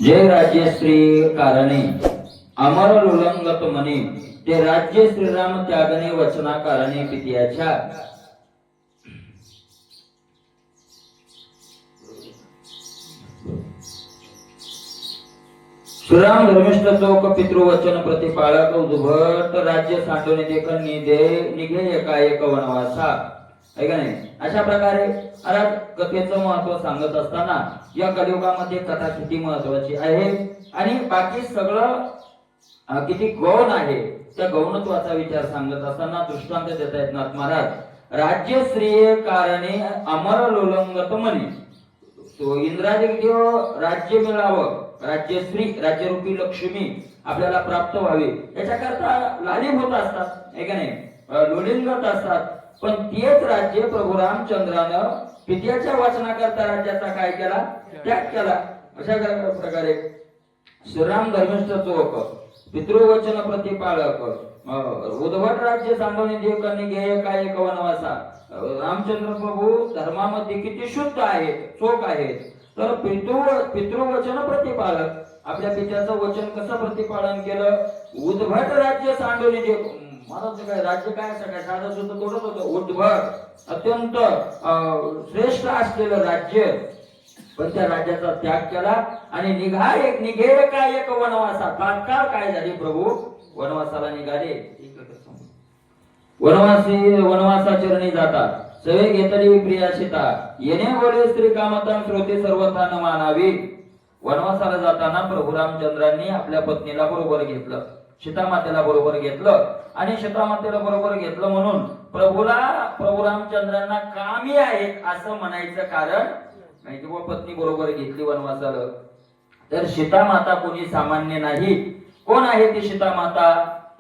जय राज्यश्री कारणे अमर लोलंगत मने ते राज्य श्रीराम त्यागणे वचना कारणे पित्याच्या श्रीराम धर्मिष्ठ चोक पितृवचन प्रतिपाळक उद्भट राज्य सांडून देखन निघे एका एक वनवासा आहे का नाही. अशा प्रकारे आज कथेचं महत्व सांगत असताना या कलियुगामध्ये कथा किती महत्वाची आहे आणि बाकी सगळं किती गौण आहे त्या गौणत्वाचा विचार सांगत असताना दृष्टांत देत आहेत नाथ महाराज. राज्य श्रेय कारणे अमर लोलंगत म्हणे तो इंद्रादिक देव राज्य मिळावं राज्यश्री राज्यरूपी लक्ष्मी आपल्याला प्राप्त व्हावी याच्याकरता लालीम होत असतात आहे का नाही लोलिंगत असतात. पण तेच राज्य प्रभू रामचंद्रानं पित्याच्या वाचनाकरता राज्याचा काय केला त्याग केला. अशा प्रकारे श्रीराम धर्मिष्ठ चोक पितृवचन प्रतिपाळक उद्भट राज्य सांडवणे देव करणे घेय काय एक वनवासा. रामचंद्र प्रभू धर्मामध्ये किती शुद्ध आहेत चोख आहेत. तर पितृवचन प्रतिपालक आपल्या पित्याचं वचन कसं प्रतिपालन केलं. उद्भट राज्य सांडवणे देव महाराज काय राज्य काय असं काय साधं सुद्धा थोडंच होतं उद्भट अत्यंत श्रेष्ठ असलेलं राज्य पण त्या राज्याचा त्याग केला आणि निघे काय एक वनवासा. तात्काळ काय झाले प्रभू वनवासाला निघाले. वनवासाचरणी जातात सवे घेतली प्रिया सीता येणे बोले स्त्री कामता श्रोते सर्वथा न मानावी. वनवासाला जाताना प्रभू रामचंद्रांनी आपल्या पत्नीला बरोबर घेतलं सीतामातेला बरोबर घेतलं आणि सीतामातेला बरोबर घेतलं म्हणून प्रभू रामचंद्रांना कामी आहेत असं म्हणायचं कारण नाही की पत्नी बरोबर घेतली वनवासाला. तर सीतामाता कोणी सामान्य नाही. कोण आहे ती सीतामाता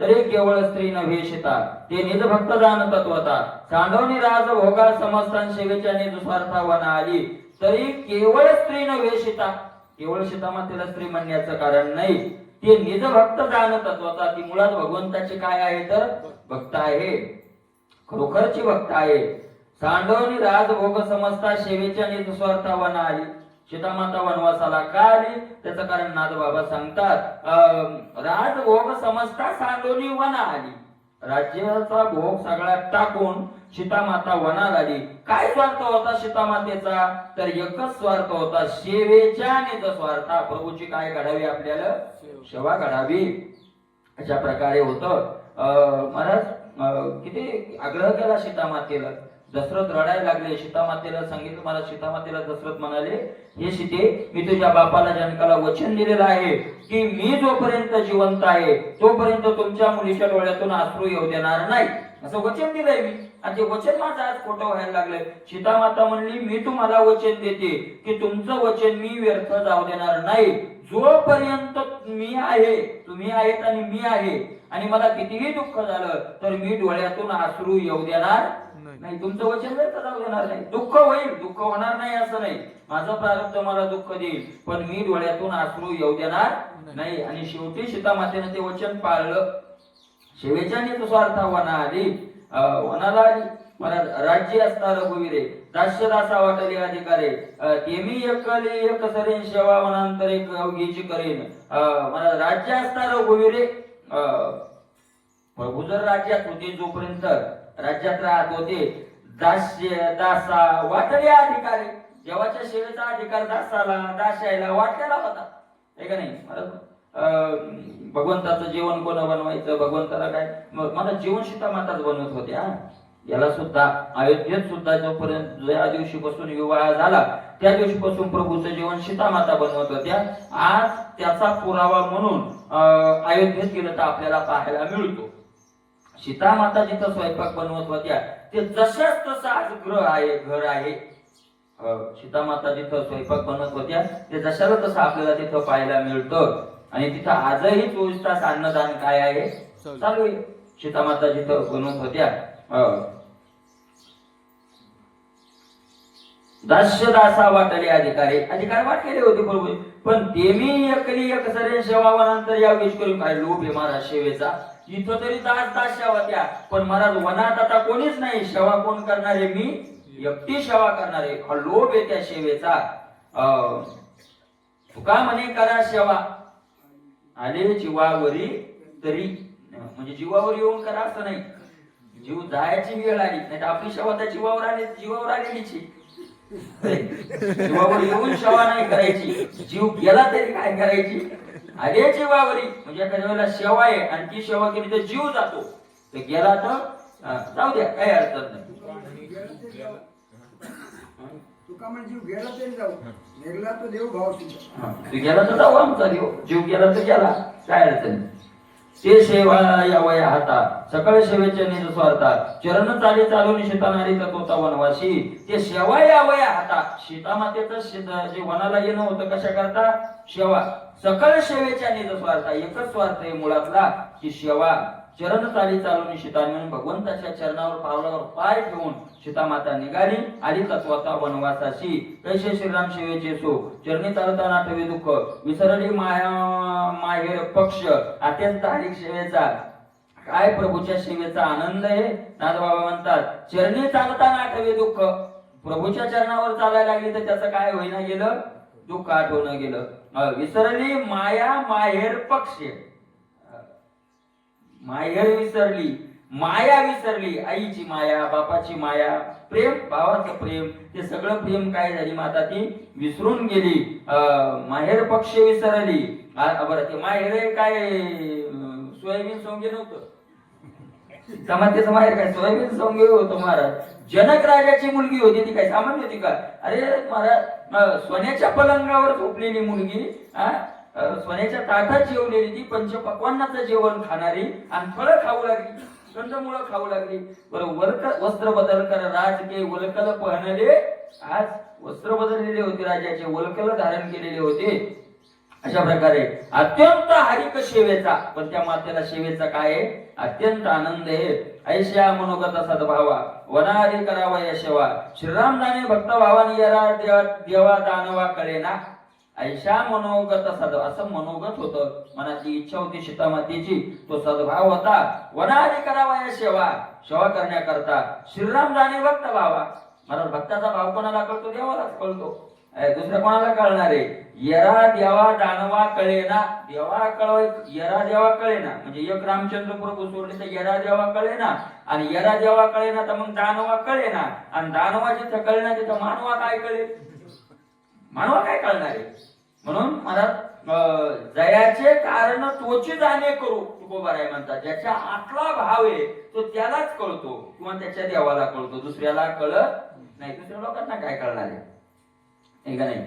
तरी केवळ स्त्री नव्हे सीता ते निज भक्त जाण तत्वता सांडवणी राज भोगा समस्तान सेवेच्या निज स्वार्था वना आली. तरी केवळ स्त्री नव्हे सीता केवळ सीतामातेला स्त्री म्हणण्याचं कारण नाही ते निज भक्त जाण तत्वता ती मुळात भगवंताची काय आहे तर भक्त आहे खरोखरची भक्त आहे. सांडवणी राज भोग समजता सेवेच्या निज स्वार्था वना आली. सीतामाता वनवासाला का आली त्याचं कारण नाथ बाबा सांगतात राजभोग समजता सांडोनी वना आली. राज्याचा भोग सगळ्यात टाकून सीतामाता वनाला आली. काय स्वार्थ होता सीतामातेचा तर एकच स्वार्थ होता सेवेच्या निज स्वार्था प्रभूची काय घडावी आपल्याला सेवा घडावी. अशा प्रकारे होतं. महाराज किती आग्रह केला सीतामातेला. दशरथ रडायला लागले सीतामातेला सांगितलं. मला सीतामातेला दशरथ म्हणाले हे सीते मी तुझ्या बापाला जनकाला वचन दिलेलं आहे की मी जोपर्यंत जिवंत आहे तोपर्यंत तुमच्या मुलीच्या डोळ्यातून अश्रू येऊ देणार नाही असं वचन दिलंय मी. आणि ते वचन माझं आज खोटं व्हायला लागलंय. सीतामाता म्हणली मी तुम्हाला वचन देते की तुमचं वचन मी व्यर्थ जाऊ देणार नाही. जोपर्यंत मी आहे तुम्ही आहेत आणि मी आहे आणि मला कितीही दुःख झालं तर मी डोळ्यातून अश्रू येऊ देणार नाही. तुमचं वचन व्यर्थ जाऊ देणार नाही. दुःख होईल दुःख होणार नाही असं नाही. माझं प्रारब्ध मला दुःख देईल पण मी डोळ्यातून अश्रू येऊ देणार नाही. आणि शेवटी सीतामातेने ते वचन पाळलं. सेवेच्या निस्वार्थ वना आली वनाला आली. मला राज्य असता रघुवीरे दास्य दासा वाटले अधिकारे ते मी एकली एक सरेन सेवा वनांतर एक अवघीची करेन. मला राज्य असता रघुवीरे प्रभू जर राज्यात होते जोपर्यंत राज्यात राहत होते दास्य दासा वाटले अधिकारी देवाच्या सेवेचा अधिकार दासाला दास्याला वाटलेला होता आहे का नाही. भगवंताचं जेवण कोण बनवायचं भगवंताला काय मला जीवन सीतामाताच बनवत होत्या. याला सुद्धा अयोध्येत सुद्धा जोपर्यंत ज्या दिवशीपासून विवाह झाला त्या दिवशीपासून प्रभूचं जीवन सीतामाता बनवत होत्या. आज त्याचा पुरावा म्हणून अयोध्येत गेलं तर आपल्याला पाहायला मिळतो. सीतामाता जिथं स्वयंपाक बनवत होत्या ते जशाच तसं आज घर आहे. सीतामाता जिथं स्वयंपाक बनवत होत्या ते जशाला तसं आपल्याला तिथं पाहायला मिळतं. आणि तिथं आजही 24 तास अन्नदान काय आहे चालू आहे. सीतामाता जिथं बनवत होत्या दास्य दासा वाटले अधिकार वाटलेले होते बरोबर. पण ते मी एकली एक सरे सेवावनांतर या विष करून काय लोभ आहे महाराज सेवेचा. इथं तरी दास्या होत्या पण महाराज वनात आता कोणीच नाही. सेवा कोण करणारे मी एकटी सेवा करणारे. हा लोभ आहे त्या सेवेचा. तुका म्हणे करा सेवा आले जीवावरी तरी, म्हणजे जीवावर येऊन करा असं नाही, जीव जायची वेळ आली नाही तर आपली सेवा त्या जीवावर आलेलीची, जीवावर येऊन सेवा नाही करायची, जीव गेला तरी काय करायची, आले जीवावरी म्हणजे एखाद्या वेळेला सेवा आहे आणि ती सेवा केली तर जीव जातो, तर गेला तर जाऊ द्या काही अडचण नाही. तुका म्हणजे जीव गेला तरी जाऊ, निघला तर देव भाव तुझा, तू गेला तर जाऊ आमचा देव, जीव गेला तर गेला काय अडचण नाही. ते सेवा या वया हाता सकळ सेवेचे निज स्वार्था चरण चाली चालून सीता नारी तत्वता वनवासी, ते सेवा या वया हाता सीता मातेचं जे वनाला येणं होतं कशा करता, सेवा सकळ सेवेच्या निज स्वार्था, एकच स्वार्थ आहे मुळातला की सेवा. चरण चाली चालून सीता म्हणून भगवंताच्या चरणावर पावलावर पाय ठेवून सीता माता निघाली आली तत्वता वनवासाशी. कैसे श्रीराम सेवेचे सो चरणी चालताना ठेवे दुःख विसरली माया माहेर पक्ष, अत्यंत हरिक सेवेचा काय प्रभूच्या सेवेचा आनंद आहे. नाथबाबा म्हणतात चरणी चालताना आठवे दुःख, प्रभूच्या चरणावर चालायला लागली तर त्याचं काय होईना गेलं, दुःख आठवणं गेलं. विसरली माया माहेर पक्ष, माहेर विसरली, माया विसरली, आईची माया बापाची माया प्रेम भावाचं प्रेम ते सगळं प्रेम काय झाली माता ती विसरून गेली. माहेर पक्ष विसरली. बरं ते माहेर काय सोयाबीन सोंगे नव्हतं, समाधीचं माहेर काय सोयाबीन सोंगे होतं महाराज. जनक राजाची मुलगी होती ती काय सामान्य होती का, अरे महाराज सोन्याच्या पलंगावर झोपलेली मुलगी, सोन्याच्या ताटात जेवलेली ती, पंचपक्वान्नाचं जेवण खाणारी आणि फळं खाऊ लागली, कंदमुळं खाऊ लागली. बरं वस्त्र बदल कर राज के वलकल पहनले, आज वस्त्र बदललेले होते राजाचे, वलकल धारण केलेले होते. अशा प्रकारे अत्यंत हरिक सेवेचा, पण त्या मातेला सेवेचा काय आहे, अत्यंत आनंद आहे. ऐशा मनोगत सद्भावा वनारी करावा या सेवा, श्रीराम दाने भक्त भावानी यरा देवा दानवा कळेना. ऐशा मनोगत सद्भाव, असं मनोगत होतं, मनाची इच्छा होती सीता मातेची, तो सद्भाव होता. वनारी करावा या सेवा, सेवा करण्याकरता श्रीराम दाने भक्त भावा. मला भक्ताचा भाव कोणाला कळतो, देवालाच कळतो, दुसऱ्या कोणाला कळणार आहे. यरा देवा दानवा कळेना, देवा कळवाय यरा देवा कळेना, म्हणजे एक रामचंद्र प्रभू सोडले तर यरा देवा कळेना, आणि यरा देवा कळेना तर मग दानवा कळेना, आणि दानवा जिथं कळेना तिथं मानवा काय कळेल, मानवा काय कळणार आहे. म्हणून मला जयाचे कारण तोची जाणे करू तुकोबाराय म्हणतात, ज्याच्या आतला भाव आहे तो त्यालाच कळतो किंवा त्याच्या देवाला कळतो, दुसऱ्याला कळत नाही. दुसऱ्या लोकांना काय कळणार आहे का नाही.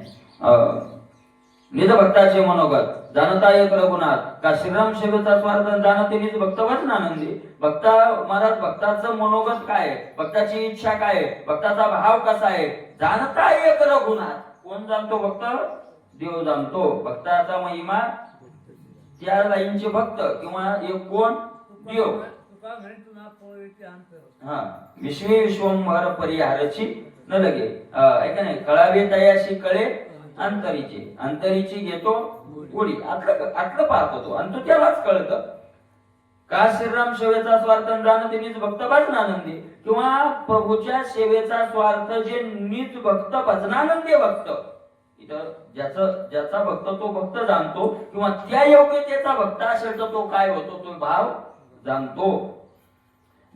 निज भक्ताचे मनोगत जाणता एक रघुनाथ, का श्रीराम सेवेचा स्वार्थ जाणते निज भक्त वचन आनंदी. भक्ता महाराज भक्ताचं मनोगत काय, भक्ताची इच्छा काय, भक्ताचा भाव कसा आहे, जाणता एक रघुनाथ. कोण जाणतो, भक्त देव जाणतो. भक्ताचा महिमा 4 लाईनचे भक्त किंवा एक कोण, देव. हा विश्वे विश्वंभर परिहारची न लगे, ऐका नाही, कळावे तयाशी कळे अंतरीचे, अंतरीची घेतो गोडी, आतलं पाहतो तो आणि तो त्यालाच कळत. का श्रीराम सेवेचा स्वार्थ जाणते निज भक्त भजनानंदी, किंवा प्रभूच्या सेवेचा स्वार्थ जे निज भक्त भजनानंदी भक्त, इथं ज्याचा भक्त तो भक्त जाणतो किंवा त्या योग्यतेचा भक्त असेल तर तो काय होतो, तो भाव जाणतो.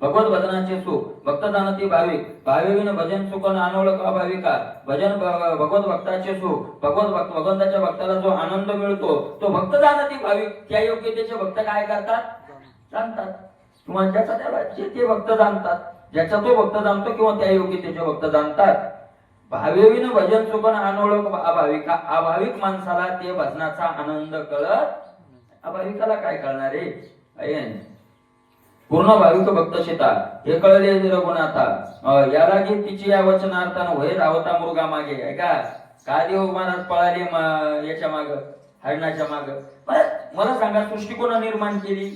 भगवत भजनाचे सुख भक्त जाणती भाविक, भाविक भजन सुख अनोळख अभाविका. भजन भगवत भक्ताचे सुख, भगवंताच्या भक्ताला जो आनंद मिळतो तो भक्त जाणती भाविक, त्या योग्यतेचे भक्त काय करतात, जाणतात. किंवा ज्याचा त्याला ते भक्त जाणतात, ज्याचा तो भक्त जाणतो किंवा त्या योग्यतेचे भक्त जाणतात. भाविक भजन सुख अनोळख अभाविका, अभाविक माणसाला ते भजनाचा आनंद कळत, अभाविकाला काय कळणार आहे. पूर्ण भाविक भक्त सीता हे कळले रघुनाथा, याला की तिची या वचनार्थानं होय धावता मृगा मागे. ऐका का देव महाराज पळाले याच्या माग, हरणाच्या माग. मला सांगा सृष्टी कोणा निर्माण केली,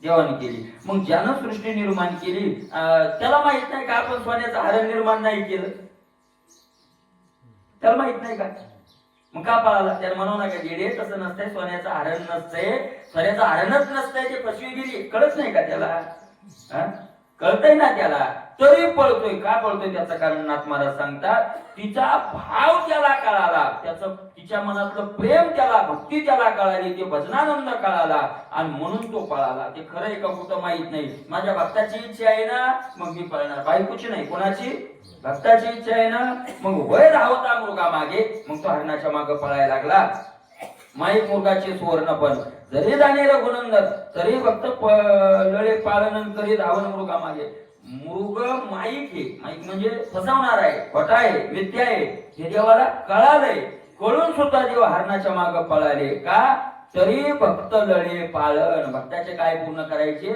देवाने केली. मग ज्यानं सृष्टी निर्माण केली त्याला माहित नाही का आपण सोन्याचं हरण निर्माण नाही केलं, त्याला माहित नाही का, मग का पळाला. त्याला म्हणू नका गेडे, तसं नसतंय, सोन्याचं हरण नसतंय, सोन्याचं हरणच नसतंय, ते पशुगिरी कळत नाही का त्याला, कळतंय ना त्याला, तरी पळतोय. का पळतोय त्याचं कारण नाथ महाराज सांगतात, तिचा भाव त्याला कळाला, त्याचं तिच्या मनातलं प्रेम त्याला, भक्ती त्याला कळाली, ते भजनानंद कळाला आणि म्हणून तो पळाला. ते खरं आहे का कुठं माहित नाही. माझ्या भक्ताची इच्छा आहे ना मग मी पळणार, बायकोची नाही. कोणाची? भक्ताची इच्छा आहे ना मग वय धावता मृगा मागे, मग तो हरणाच्या मागे पळायला लागला. माईक मुर्गाचे सुवर्ण पण जरी जाणे रघुनंदन, तरी फक्त लळे पालन करी धावन मृगा मागे. मृग माईक हे, माईक म्हणजे फसवणार आहे, खोटा आहे, मिथ्या आहे, हे देवाला कळालंय. कळून सुद्धा देव हरणाच्या मागे पळाले. का? तरी भक्त लळे पालन, भक्ताचे काय पूर्ण करायचे?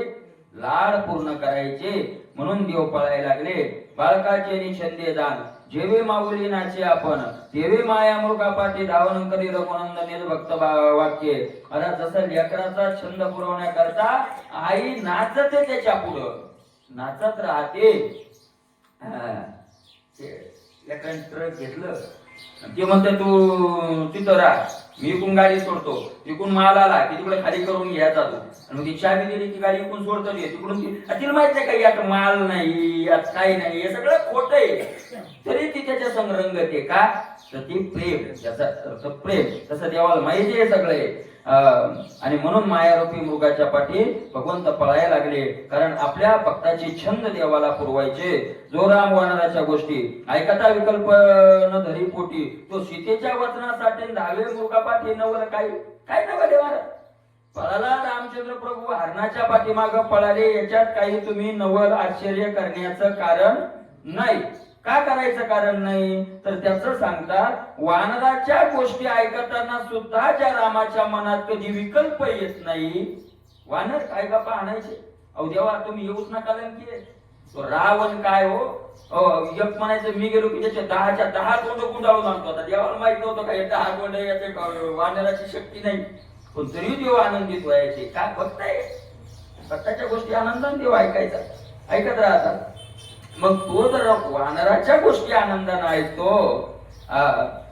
लाड पूर्ण करायचे, म्हणून देव पळायला लागले. बाळकाचे निछंदे दान, जेवे माऊली नाचे आपण, तेवे माया मृगा पाठी धावन करी रघुनंदन भक्त वाक्य. अरे जसं लेकराचा छंद पुरवण्याकरता आई नाचते त्याच्या पुढं, नाचत राहते. लेकरांनी ट्रक घेतलं, ते म्हणते तू तिथं राह, मी इकून गाडी सोडतो, इकून माल आला की तिकडे खाली करून घ्यायचा तू. आणि मग ती चाबी दिली की गाडी इकून सोडतो तिकडून. तिला माहित नाही का यात माल नाही, यात काही नाही, हे सगळं खोट आहे, तरी ती त्याच्या संग रंगते. का? तर ती प्रेम, त्याचा प्रेम. तसं देवाला माहिती आहे सगळे. आणि म्हणून मायारूपी मृगाच्या पाठी भगवंत पळायला लागले, कारण आपल्या भक्ताचे छंद देवाला पुरवायचे. जो राम वानराच्या गोष्टी ऐकता विकल्प न धरी पोटी, तो सीतेच्या वचनासाठी धावे मृगापाठी नवल काही काय नवल देवाला पळाला. रामचंद्र प्रभू हरणाच्या पाठीमाग पळाले, याच्यात काही तुम्ही नवल आश्चर्य करण्याचं कारण नाही. का करायचं कारण नाही? तर त्याचं सांगतात, वानराच्या गोष्टी ऐकताना सुद्धा ज्या रामाच्या मनात कधी विकल्प येत नाही. वानर काय बापा आणायचे, अहो देवा तुम्ही येऊच नका की. तो रावण काय हो, एक म्हणायचं मी गेलो की त्याच्या 10च्या 10 तोंड गुंडाळून आणतो. आता देवाला माहित नव्हतं का हे 10 तोंड याचे वानराची शक्ती नाही, पण तरी देव आनंदित व्हायचे. काय भक्त आहे, भक्ताच्या गोष्टी आनंदाने देव ऐकायचा, ऐकत राहतात. मग तो जर वानराच्या गोष्टी आनंदाने ऐकतो,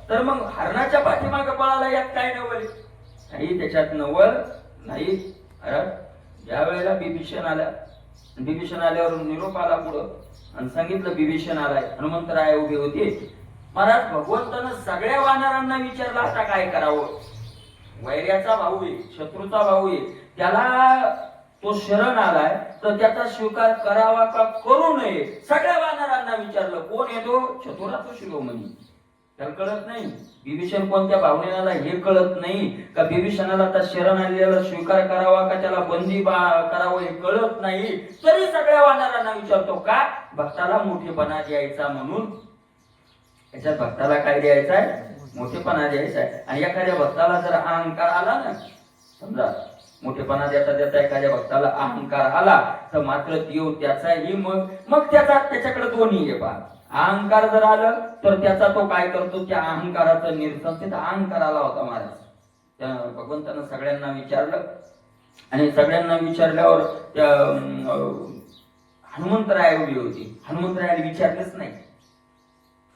तर मग हरणाच्या पाठीमागे पळाला, यात काय नवल काही? त्याच्यात नवल नाही. ज्या वेळेला बिभीषण आला, बिभीषण आल्यावर निरोप आला पुढं आणि सांगितलं बिभीषण आलाय, हनुमंतराय उभे होते. महाराज भगवंतानं सगळ्या वानरांना विचारलं आता काय करावं. वैर्याचा भाऊ आहे, शत्रूचा भाऊ आहे, त्याला तो शरण आलाय तर त्याचा स्वीकार करावा का करू नये. सगळ्या वानरांना विचारलं. कोण येतो? चतुरा तो शिरोमणी. त्याला कळत नाही बिभीषण कोणत्या भावनेला, हे कळत नाही का बिभीषणाला आता शरण आलेला स्वीकार करावा का त्याला बंदी करावं, हे कळत नाही. तरी सगळ्या वानरांना विचारतो. का? भक्ताला मोठेपणा द्यायचा म्हणून. याच्यात भक्ताला काय द्यायचा आहे? मोठेपणा द्यायचा आहे. आणि एखाद्या भक्ताला जर अहंकार आला ना, समजा मोठेपणा देता देता एखाद्या भक्ताला अहंकार आला, तर मात्र देव त्याचाही मग त्याच्याकडे दोन्ही आहे. पहा, अहंकार जर आलं तर त्याचा तो काय करतो, त्या अहंकाराचं निरसन. तिथं अहंकार आला होता महाराज, त्या भगवंतानं सगळ्यांना विचारलं. आणि सगळ्यांना विचारल्यावर त्या हनुमंतराय उभी होती. हनुमंतरायाला विचारलंच नाही,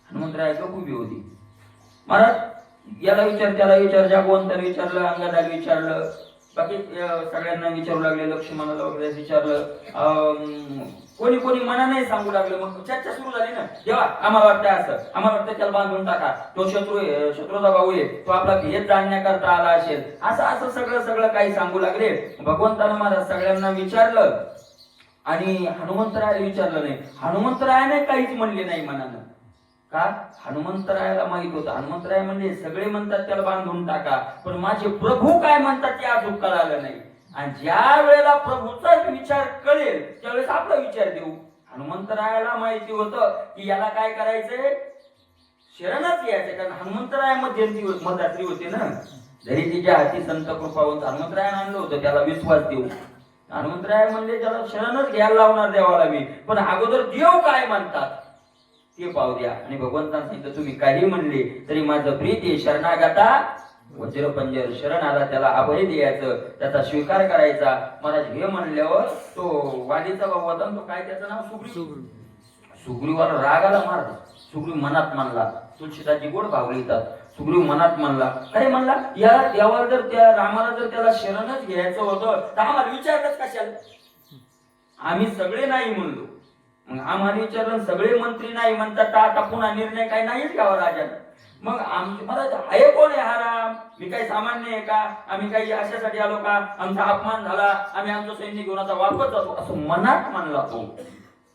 हनुमंतराय उभी होती. महाराज याला विचार, त्याला विचार, जागवंताला विचारलं, अंगदाला विचारलं, बाकी सगळ्यांना विचारू लागले, लक्ष्मणाला वगैरे विचारलं. कोणी कोणी मना नाही सांगू लागलं. मग चर्चा सुरू झाली ना, देवा आम्हाला वाटतं असं, आम्हाला वाटतं त्याला बांधून टाका, तो शत्रू आहे, शत्रूचा भाऊ आहे, तो आपला भेद जाणण्याकरता आला असेल, असं सगळं काही सांगू लागले. भगवंतानं महाराज सगळ्यांना विचारलं आणि हनुमंतरायाला विचारलं नाही. हनुमंतरायाने काहीच म्हणले नाही मनानं. का? हनुमंतरायाला माहित होतं. हनुमंतराय म्हणजे सगळे म्हणतात त्याला बांधून टाका, पण माझे प्रभू काय म्हणतात ते अजून कळालं नाही. आणि ज्या वेळेला प्रभूचा विचार कळेल त्यावेळेस आपला विचार देऊ. हनुमंतरायाला माहिती होतं की याला काय करायचंय, शरणच यायचंय. कारण हनुमंतराय मध्यंतरी होते ना, जरी तिच्या हाती संत कृपावंत हनुमंतरायानं आणलं होतं त्याला विश्वास देऊ. हनुमंतराय म्हणले त्याला शरणच घ्यायला लावणार देवाला मी, पण अगोदर देव काय म्हणतात ते पाहू द्या. आणि भगवंतांनी सांगितलं तुम्ही काही म्हणले तरी माझं प्रीती शरणागता वज्रपंजर. शरण आला त्याला अभय द्यायचं, त्याचा स्वीकार करायचा. महाराज हे म्हणल्यावर तो वालीचा भाऊ होता, तो काय त्याचं नाव सुग्रीव. सुग्रीवाला राग आला महाराज. सुग्रीव मनात म्हणला, तुळशीदासजी गोड भाव लिहितात, सुग्रीव मनात म्हणला, काय म्हणला, या देवाला जर त्या रामाला जर त्याला शरणच घ्यायचं होतं तर आम्हाला विचारलंच कशाला. आम्ही सगळे नाही म्हणलो. मग आम्हाला विचारलं सगळे मंत्री नाही म्हणतात तर आता पुन्हा निर्णय काही नाहीच घ्यावा राजानं. मग मला आहे कोण आहे हा राम? मी काही सामान्य आहे का? आम्ही काही अशासाठी आलो का? आमचा अपमान झाला, आम्ही आमचं सैन्य घेऊन आता वापस जातो असं मनात म्हणला तो.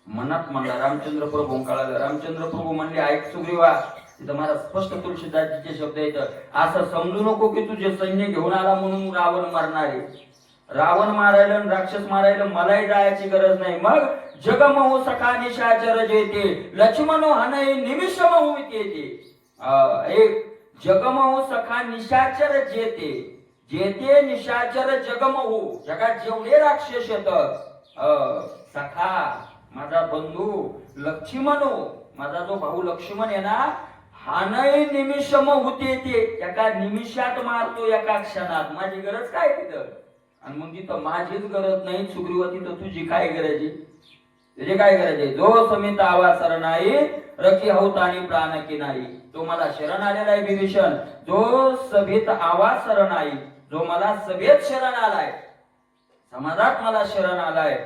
मनात म्हणला. रामचंद्र प्रभू कळालं. रामचंद्र प्रभू म्हणले ऐक सुग्रीवा, तिथं मला स्पष्ट तुळशीदासजीचे शब्द येतं, असं समजू नको की तुझे सैन्य घेऊन आला म्हणून रावण मारणार आहे. रावण मारायला राक्षस मारायला मलाही जायची गरज नाही. मग जगमहो सखा निशाचर जेते लक्ष्मणो हनय निमिषमहो येते. एक जगमहो सखा निशाचर जेते, जेते निशाचर जगमहो, जगात जेवढे राक्षस येतात सखा माझा बंधू लक्ष्मणो, माझा जो भाऊ लक्ष्मण आहे ना, हानय निमिषम होते ते एका निमिषात मारतो, एका क्षणात. माझी गरज काय तिथं? आणि मग तिथं माझीच गरज नाही सुग्रीवा, तिथं तुझी काय गरज आहे? तुझी काय गरज आहे? जो समित आवा सरणाई रखी हौत आणि प्राण की नाही. तो मला शरण आलेला आहे विभीषण. जो सभेत आवा सरणाई, जो मला सभेत शरण आलाय, समाजात मला शरण आलाय,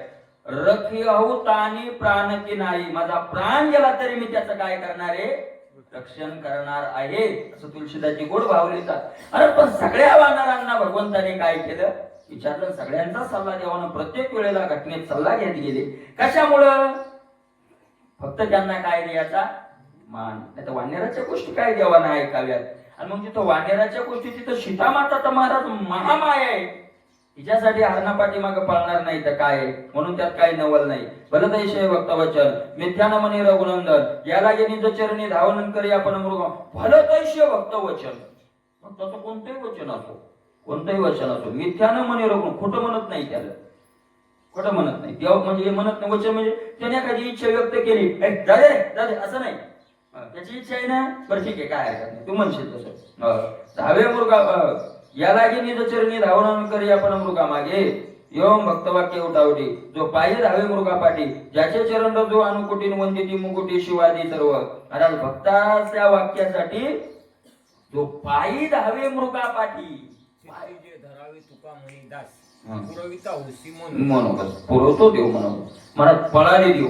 रखी हौत आणि प्राण की नाही, माझा प्राण गेला तरी मी त्याचं काय करणार आहे? रक्षण करणार आहे. असं तुळशीदासजी गोड भाव लिहितात. अरे पण सगळ्या वानरांना भगवंताने काय केलं विचारलं. सगळ्यांचा सल्ला देवानं प्रत्येक वेळेला घटनेत सल्ला घेत गेले. कशामुळं? फक्त त्यांना काय द्यायचा? मान. नाही तर वानेराच्या गोष्टी काय देवानं ऐकाव्यात. आणि मग तिथं वानेराच्या गोष्टी, तिथं सीतामाता तर महाराज महामाया आहे, तिच्यासाठी हरणापाठी माग पळणार नाही तर काय? म्हणून त्यात काही नवल नाही. भलतैषय वक्तवचन मिथ्यान मनी रघुनंदन याला निज चरणी धावन करी आपण मृग. भलतैषय वक्तवचन, भक्ताचं कोणतंही वचन असो, कोणतंही वचन असो, मिथ्यान मनी रघुन, खोटं म्हणत नाही त्याला, खोटं म्हणत नाही. तेव्हा म्हणजे म्हणत नाही वचन म्हणजे त्याने एखादी इच्छा व्यक्त केली, दादे असं नाही, त्याची इच्छा आहे ना, बरं ठीक आहे काय हरकत नाही, तू म्हणशील तसं. धावे मृगा याला निज चरणी धावन करी आपण मृगा मागे. योम भक्तवाक्य उठावटी, जो पायी धावे मृगा पाठी, ज्याचे चरण रजो अनुकुटीन वंदिती मुकुटी शिवादी सर्व. महाराज भक्ताच्या वाक्यासाठी जो पायी धावे मृगा पाठी, पायी जे धरावे तुका म्हणी दास, पुरविता होसी म्हणून पुरवतो देव म्हणून. मला पळाले देव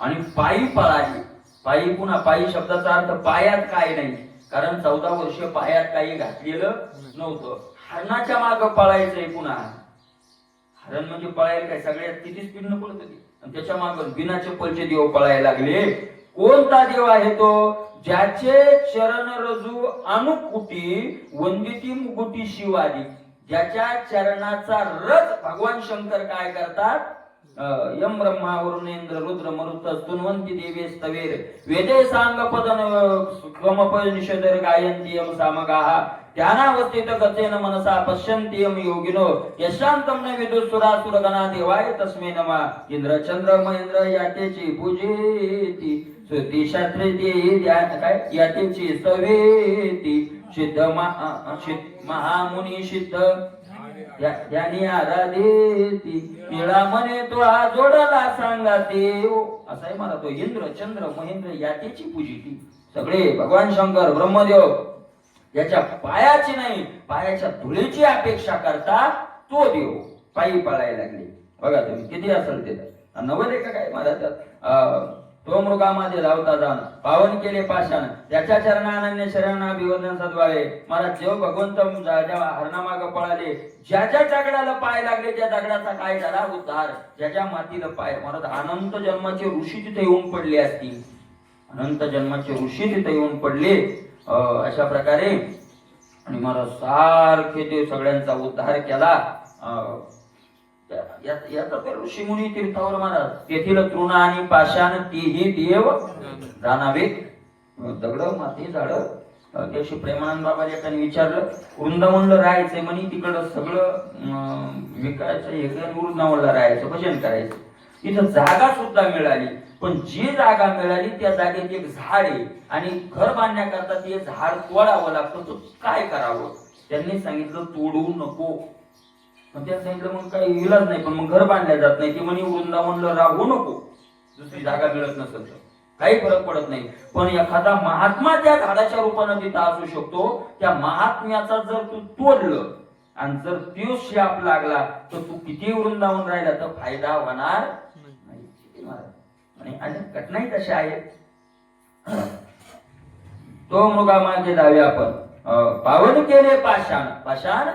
आणि पायी पळाली. पायी पुन्हा पायी शब्दाचा अर्थ पायात काय नाही, कारण 14 वर्ष पायात काही घातलेलं नव्हतं. हरणाच्या माग पळायचंय पुन्हा. हरण म्हणजे पळायला काय सगळ्यात किती स्पीड न पळत होती, आणि त्याच्या माग बिना चप्पलचे देव पळायला लागले. कोणता देव आहे तो? ज्याचे चरण रजू अनुकुटी वंदिती मुकुटी शिवादी, ज्याच्या चरणाचा रज भगवान शंकर काय करतात? यम ब्रह्मा वरुणेंद्र रुद्र मरुत स्तुन्वंती देवे स्तवेर वेदे सांग पदन निषदर गायंती यम सामगाः ध्यानावस्थित गतेन मनसा पश्यन्ति यम योगिनो यशांतम न विदुसुरासुर गणा देवाय तस्मै नमः. इंद्र चंद्र महेंद्र यातेची पूजेती, श्रुती शास्त्रे काय यातेची स्तवेती, सिद्ध महामुनी सिद्ध यानी आराधेती, निळा म्हणे तो जोडला सांगा देव. असा आहे मला तो इंद्र चंद्र महेंद्र यातेची पूजिती. सगळे भगवान शंकर ब्रह्मदेव याच्या पायाची नाही पायाच्या धुळीची अपेक्षा करता तो देव पायी पळायला लागले. बघा तुम्ही किती असेल ते नवल आहे का काय महाराज. तो मृगामध्ये धावता जाण पावन केले पाषाण, त्याच्या चरणानन्य शरणाभिवंदन सद्वावे. मला जेव्हा भगवंत जेव्हा हरणामाग पळाले, ज्या ज्या दगडाला पाय लागले त्या दगडाचा काय झाला? उद्धार. ज्याच्या मातीला पाय, मला अनंत जन्माचे ऋषी तिथे येऊन पडले असतील, अनंत जन्माचे ऋषी तिथे येऊन पडले. अशा प्रकारे आणि मला सारखे ते सगळ्यांचा उद्धार केला. याचा तर ऋषीमुनी तीर्थावर महाराज तेथील तृण आणि पाषाण तीही देव जाणावे. दगड माती झाड. त्याशी प्रेमानंद बाबा एकाने विचारलं, वृंदावनला राहायचंय म्हणे, तिकडं सगळं विकायचं, हे वृंदावनला राहायचं, भजन करायचं. इथं जागा सुद्धा मिळाली, पण जी जागा मिळाली त्या जागेत एक झाड आहे आणि घर बांधण्याकरता ते झाड तोडावं लागतं. तो काय करावं? त्यांनी सांगितलं तोडू नको. मग त्या सांगितलं मग काही इलाज नाही, पण मग घर बांधल्या जात नाही. ती म्हणे वृंदावनला राहू नको, दुसरी जागा मिळत नसेल तर काही फरक पडत नाही. पण एखादा महात्मा त्या झाडाच्या रूपानं तिथं असू शकतो. त्या महात्म्याचा जर तू तोडलं आणि जर तो शाप लागला तर तू किती वृंदावन राहिला तर फायदा होणार आणि अनेक घटनाही तशा आहेत. तो मृगामागे दावे आपण पावन केले पाषाण, पाषाण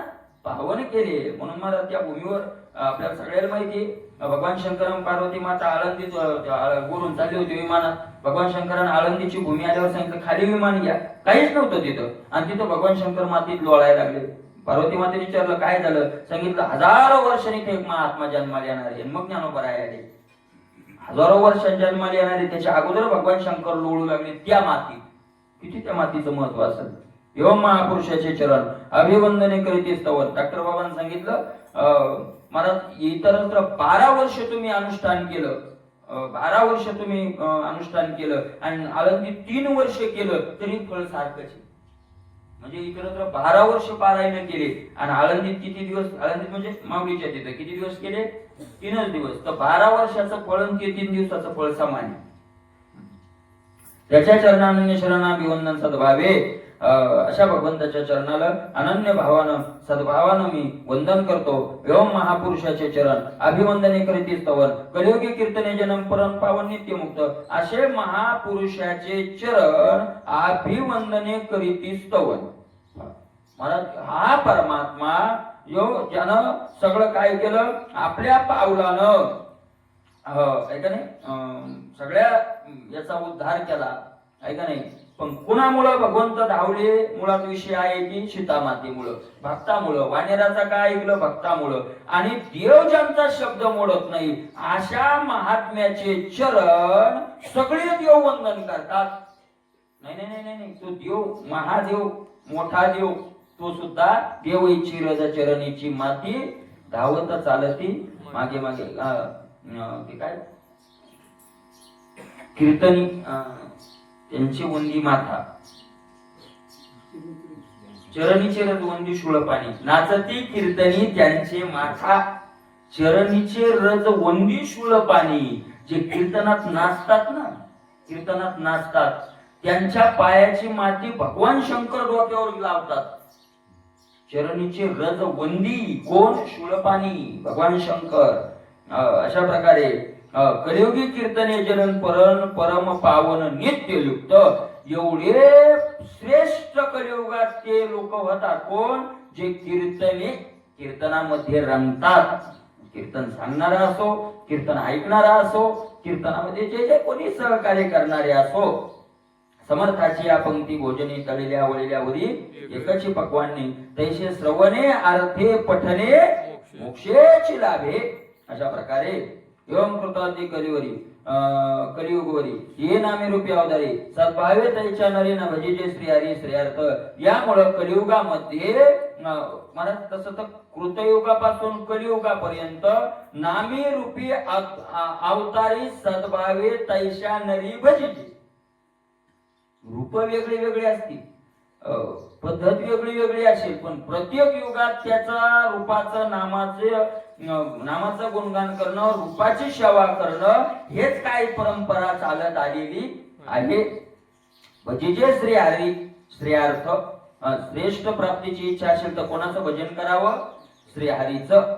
पावन केले. म्हणून मला त्या भूमीवर आपल्याला सगळ्याला माहिती भगवान शंकर पार्वती माता आळंदीत गुरून चालली होती विमानात. भगवान शंकरांना आळंदीची भूमी आल्यावर सांगितलं खाली विमान घ्या. काहीच नव्हतं तिथं आणि तिथं भगवान शंकर मातीत लोळायला लागले. पार्वती मातेने विचारलं काय झालं, सांगितलं हजारो वर्षांनी ते एक महात्मा जन्माला येणार आहे. मग ज्ञानोबा आले. हजारो वर्षांनी जन्माला येणारे त्याच्या अगोदर भगवान शंकर लोळू लागले त्या मातीत. किती त्या मातीचं महत्व असेल. एवं महापुरुषाचे चरण अभिवंदने करीत स्तवन. डॉक्टर बाबांनी सांगितलं महाराज इतरत्र 12 वर्ष तुम्ही अनुष्ठान केलं, 12 वर्ष तुम्ही अनुष्ठान केलं आणि आळंदीत 3 वर्ष केलं तरी फळ सारखंच. म्हणजे इतरत्र 12 वर्ष पारायण केले आणि आळंदीत किती दिवस, आळंदीत म्हणजे माऊलीच्या तिथं किती दिवस केले, 3च दिवस. तर 12 वर्षाचं फळ आणि 3 दिवसाचं फळ समान आहे. त्याच्या चरणाने शरणाभिवंदन सद्भावे. अशा भगवंताच्या चरणाला अनन्य भावानं सद्भावानं मी वंदन करतो. एवं महापुरुषाचे चरण अभिवंदने करीती स्तवन कलियुगी कीर्तने जन्म परम पावन नित्यमुक्त. असे महापुरुषाचे चरण अभिवंदने करीती स्तवन. महाराज हा परमात्मा जो ज्यानं सगळं काय केलं आपल्या पावलानं, ऐका नाही, सगळ्या याचा उद्धार केला, ऐका नाही. पण कुणामुळं भगवंत धावले, मुळात विषय आहे की सीतामातेमुळं, भक्तामुळं. वानेराचा काय ऐकलं, भक्तामुळं. आणि देव ज्यांचा शब्द मोडत नाही अशा महात्म्याचे चरण सगळे देव वंदन करतात. नाही नाही नाही नाही, तो देव महादेव मोठा देव तो सुद्धा देव इच्छी रज चरणीची माती धावत चालती मागे मागे. ते काय कीर्तनी त्यांची वंदी माथा चरणीचे रज वंदी शूळपाणी नाचती कीर्तनी त्यांचे माथा चरणीचे रज वंदी शूळपाणी. जे कीर्तनात नाचतात ना, कीर्तनात नाचतात त्यांच्या पायाची माती भगवान शंकर डोक्यावर लावतात. चरणीचे रज वंदी कोण, शूळपाणी भगवान शंकर. अशा प्रकारे कलियुगी कीर्तने जनन परम पावन नित्ययुक्त. एवढे श्रेष्ठ कलियुगात ते लोक होतात कोण, जे कीर्तनामध्ये रंगतात. कीर्तन सांगणारा असो, कीर्तन ऐकणारा असो, कीर्तनामध्ये जे जे कोणी सहकार्य करणारे असो. समर्थाची या पंक्ती भोजनी तळलेल्या वळलेल्या वरी एकाची पक्वानी तैसे श्रवणे अर्थे पठने मोक्षेची लाभे. अशा प्रकारे एवं कृतांती कलिवरी कलियुगवरी ये नामे रूपी अवतारी सद्भावे तैच्या नरेन भजिजे श्रीहरी श्रेयार्थ. यामुळं कलियुगामध्ये महाराज तसं तर कृतयुगापासून कलियुगापर्यंत नामे रूपी अवतारी सद्भावे तैच्या नरी भजिजे. रूप वेगळी वेगळी असतील, पद्धत वेगळी वेगळी असेल, पण प्रत्येक युगात त्याचा रूपाचं नामाचं गुणगान करणं, रूपाची सेवा करणं हेच काय परंपरा चालत आलेली आहे. भजिजे श्री हरी श्रेयार्थ. श्रेष्ठ प्राप्तीची इच्छा असेल तर कोणाचं भजन करावं, श्री हरीचं.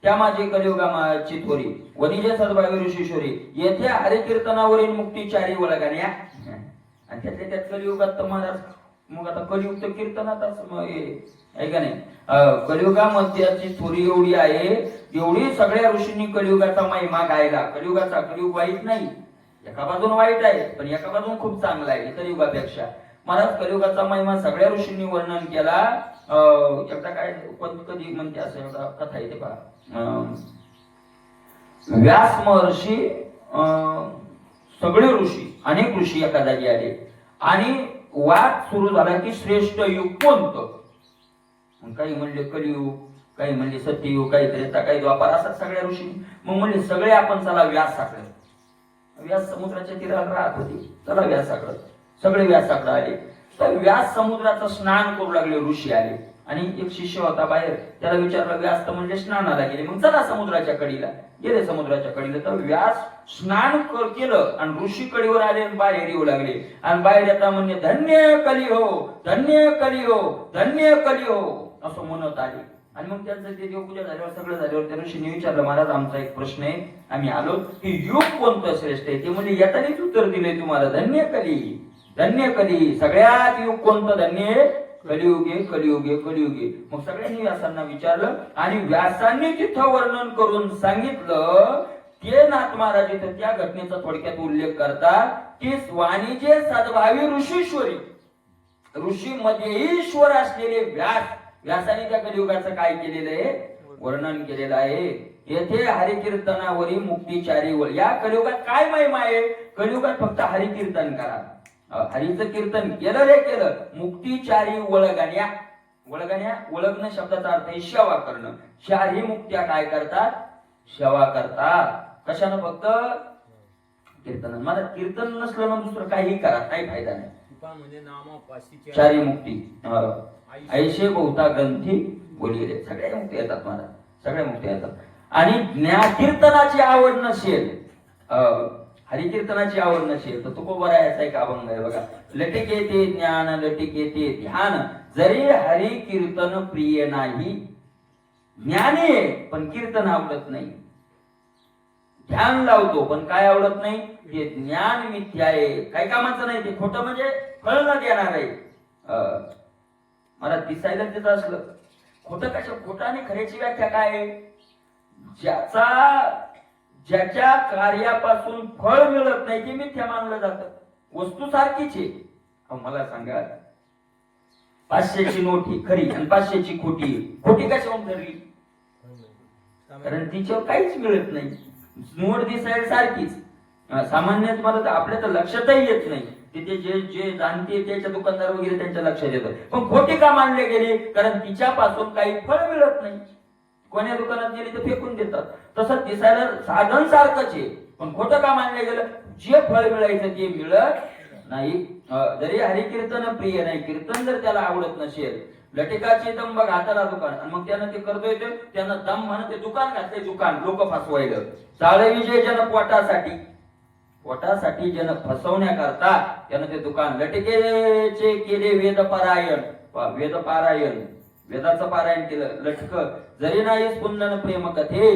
त्या माझी कलियुगाची थोरी वनिजे सद्भावी ऋषीश्वरी. येथे हरिकीर्तनावरील मुक्तीचारी वळगाण्या. आणि त्यातल्या त्यात कलियुगात तर महाराज मग आता कलियुग तर कीर्तनातच आहे का नाही. कलियुगामध्ये थोरी एवढी आहे, एवढी सगळ्या ऋषींनी कलियुगाचा महिमा गायला. कलियुग वाईट नाही, एका बाजून वाईट आहे पण एका बाजून खूप चांगला आहे कलियुगापेक्षा. महाराज कलियुगाचा महिमा सगळ्या ऋषींनी वर्णन केला. एकदा काय कधी म्हणते असं एवढा कथा येते पहा. व्यास महर्षी सगळे ऋषी अनेक ऋषी एका जागी आले आणि वाद सुरू झाला की श्रेष्ठ युग कोणतं. काही म्हणले कलियुग, काही म्हणले सत्ययुग, काहीतरी काही द्वापार, असं सगळ्या ऋषी. मग म्हणले सगळे आपण चला व्यासाकडे. व्यास समुद्राच्या तीराला राहत होते, चला व्यासाकडे. सगळे व्यासाकडे आले. तर व्यास समुद्राचं स्नान करू लागले ऋषी आले आणि एक शिष्य होता बाहेर, त्याला विचारलं व्यास तर म्हणजे स्नानाला गेले, मग चला समुद्राच्या कडीला. गेले समुद्राच्या कडीला. तर व्यास स्नान केलं आणि ऋषी कडीवर आले आणि बाहेर येऊ लागले. आणि बाहेर येता म्हणजे धन्य कली हो, धन्य कली हो, धन्य कली हो असं म्हणत आले. आणि मग त्यांचं ते देवपूजा झाल्यावर सगळं झाल्यावर त्या ऋषीने विचारलं, महाराज आमचा एक प्रश्न आहे, आम्ही आलो की युग कोणतं श्रेष्ठ आहे? ते म्हणजे येतानीच उत्तर दिले तुम्हाला, धन्य कली, धन्य कली, सगळ्यात युग कोणतं धन्य आहे? कलियुगे, कलियुगे, कलियुगे. मग सगळ्यांनी व्यासांना विचारलं आणि व्यासांनी तिथं वर्णन करून सांगितलं. ते नाथ महाराज इथं त्या घटनेचा थोडक्यात उल्लेख करतात की वाणिजे सद्भावी ऋषीश्वरी, ऋषी मध्येही ईश्वर असलेले व्यासाने त्या कलियुगाचं काय केलेलं आहे? वर्णन केलेलं आहे. येथे हरिकीर्तनावरी मुक्तीचारी वळ. या कलियुगात काय महिमा आहे? कलियुगात फक्त हरिकीर्तन करा, हरीचं कीर्तन केलं रे केलं, मुक्तीचारी वळगण्या, वळगण्या, वळगणं शब्दाचा अर्थ आहे सेवा करणं. चारही मुक्त्या काय करतात? सेवा करतात. कशानं? फक्त कीर्तन. मला कीर्तन नसलं ना दुसरं काही करा, काही फायदा नाही. म्हणजे नामापाशीच्या चारी मुक्ती ऐशे बहुता ग्रंथी बोलिले, सगळ्या मुक्ती येतात मला, सगळ्या मुक्ती येतात. आणि कीर्तनाची आवड नसेल, हरिकीर्तनाची आवड नसेल तर तुकोबा याचा एक अभंग आहे बघा, लटिके ते ज्ञान, लटिके ते ध्यान, जरी हरि कीर्तन प्रिय नाही. ज्ञानी आहे पण कीर्तन आवडत नाही, ध्यान लावतो पण काय आवडत नाही? ते ज्ञान मिथ्या आहे, काही कामाचं नाही, ते खोटं म्हणजे फळ न देणार आहे. मला दिसायला तिथं असलं खोटं. कशा खोटं आणि खऱ्याची व्याख्या काय आहे? ज्याच्या कार्यापासून फळ मिळत नाही ते मिथ्या मानलं जातं. वस्तू सारखीच आहे. मला सांगा, 500ची नोट ही खरी आणि 500ची खोटी. खोटी कशावरून ठरली? कारण तिच्यावर काहीच मिळत नाही. नोट दिसायला सारखीच. सामान्य मला आपल्या तर लक्षातही येत नाही. तिथे जे जाणते त्याच्या दुकानदार वगैरे त्यांच्या लक्षात येतं. पण खोटी का मानले गेले? कारण तिच्यापासून काही फळ मिळत नाही. कोण्या दुकानात गेली तर फेकून देतात. तसं दिसायला साधन सारखंच आहे पण खोटं का मानले गेलं? जे फळ मिळायचं ते मिळत नाही. जरी हरिकीर्तन प्रिय नाही, कीर्तन जर त्याला आवडत नसेल, लटिकाचे दम बघ हाताला दुकान, आणि मग त्यानं ते करतोय ते त्यानं दम म्हणत ते दुकान घातले, दुकान लोक फसवायला. चाळे विजय जन पोटासाठी जन फसवण्याकरता त्यानं ते दुकान. लटिकेचे केले वेदपारायण, वेदपारायण, वेदाचं पारायण केलं. लटक जरी नाही स्पुंदन प्रेम कथे,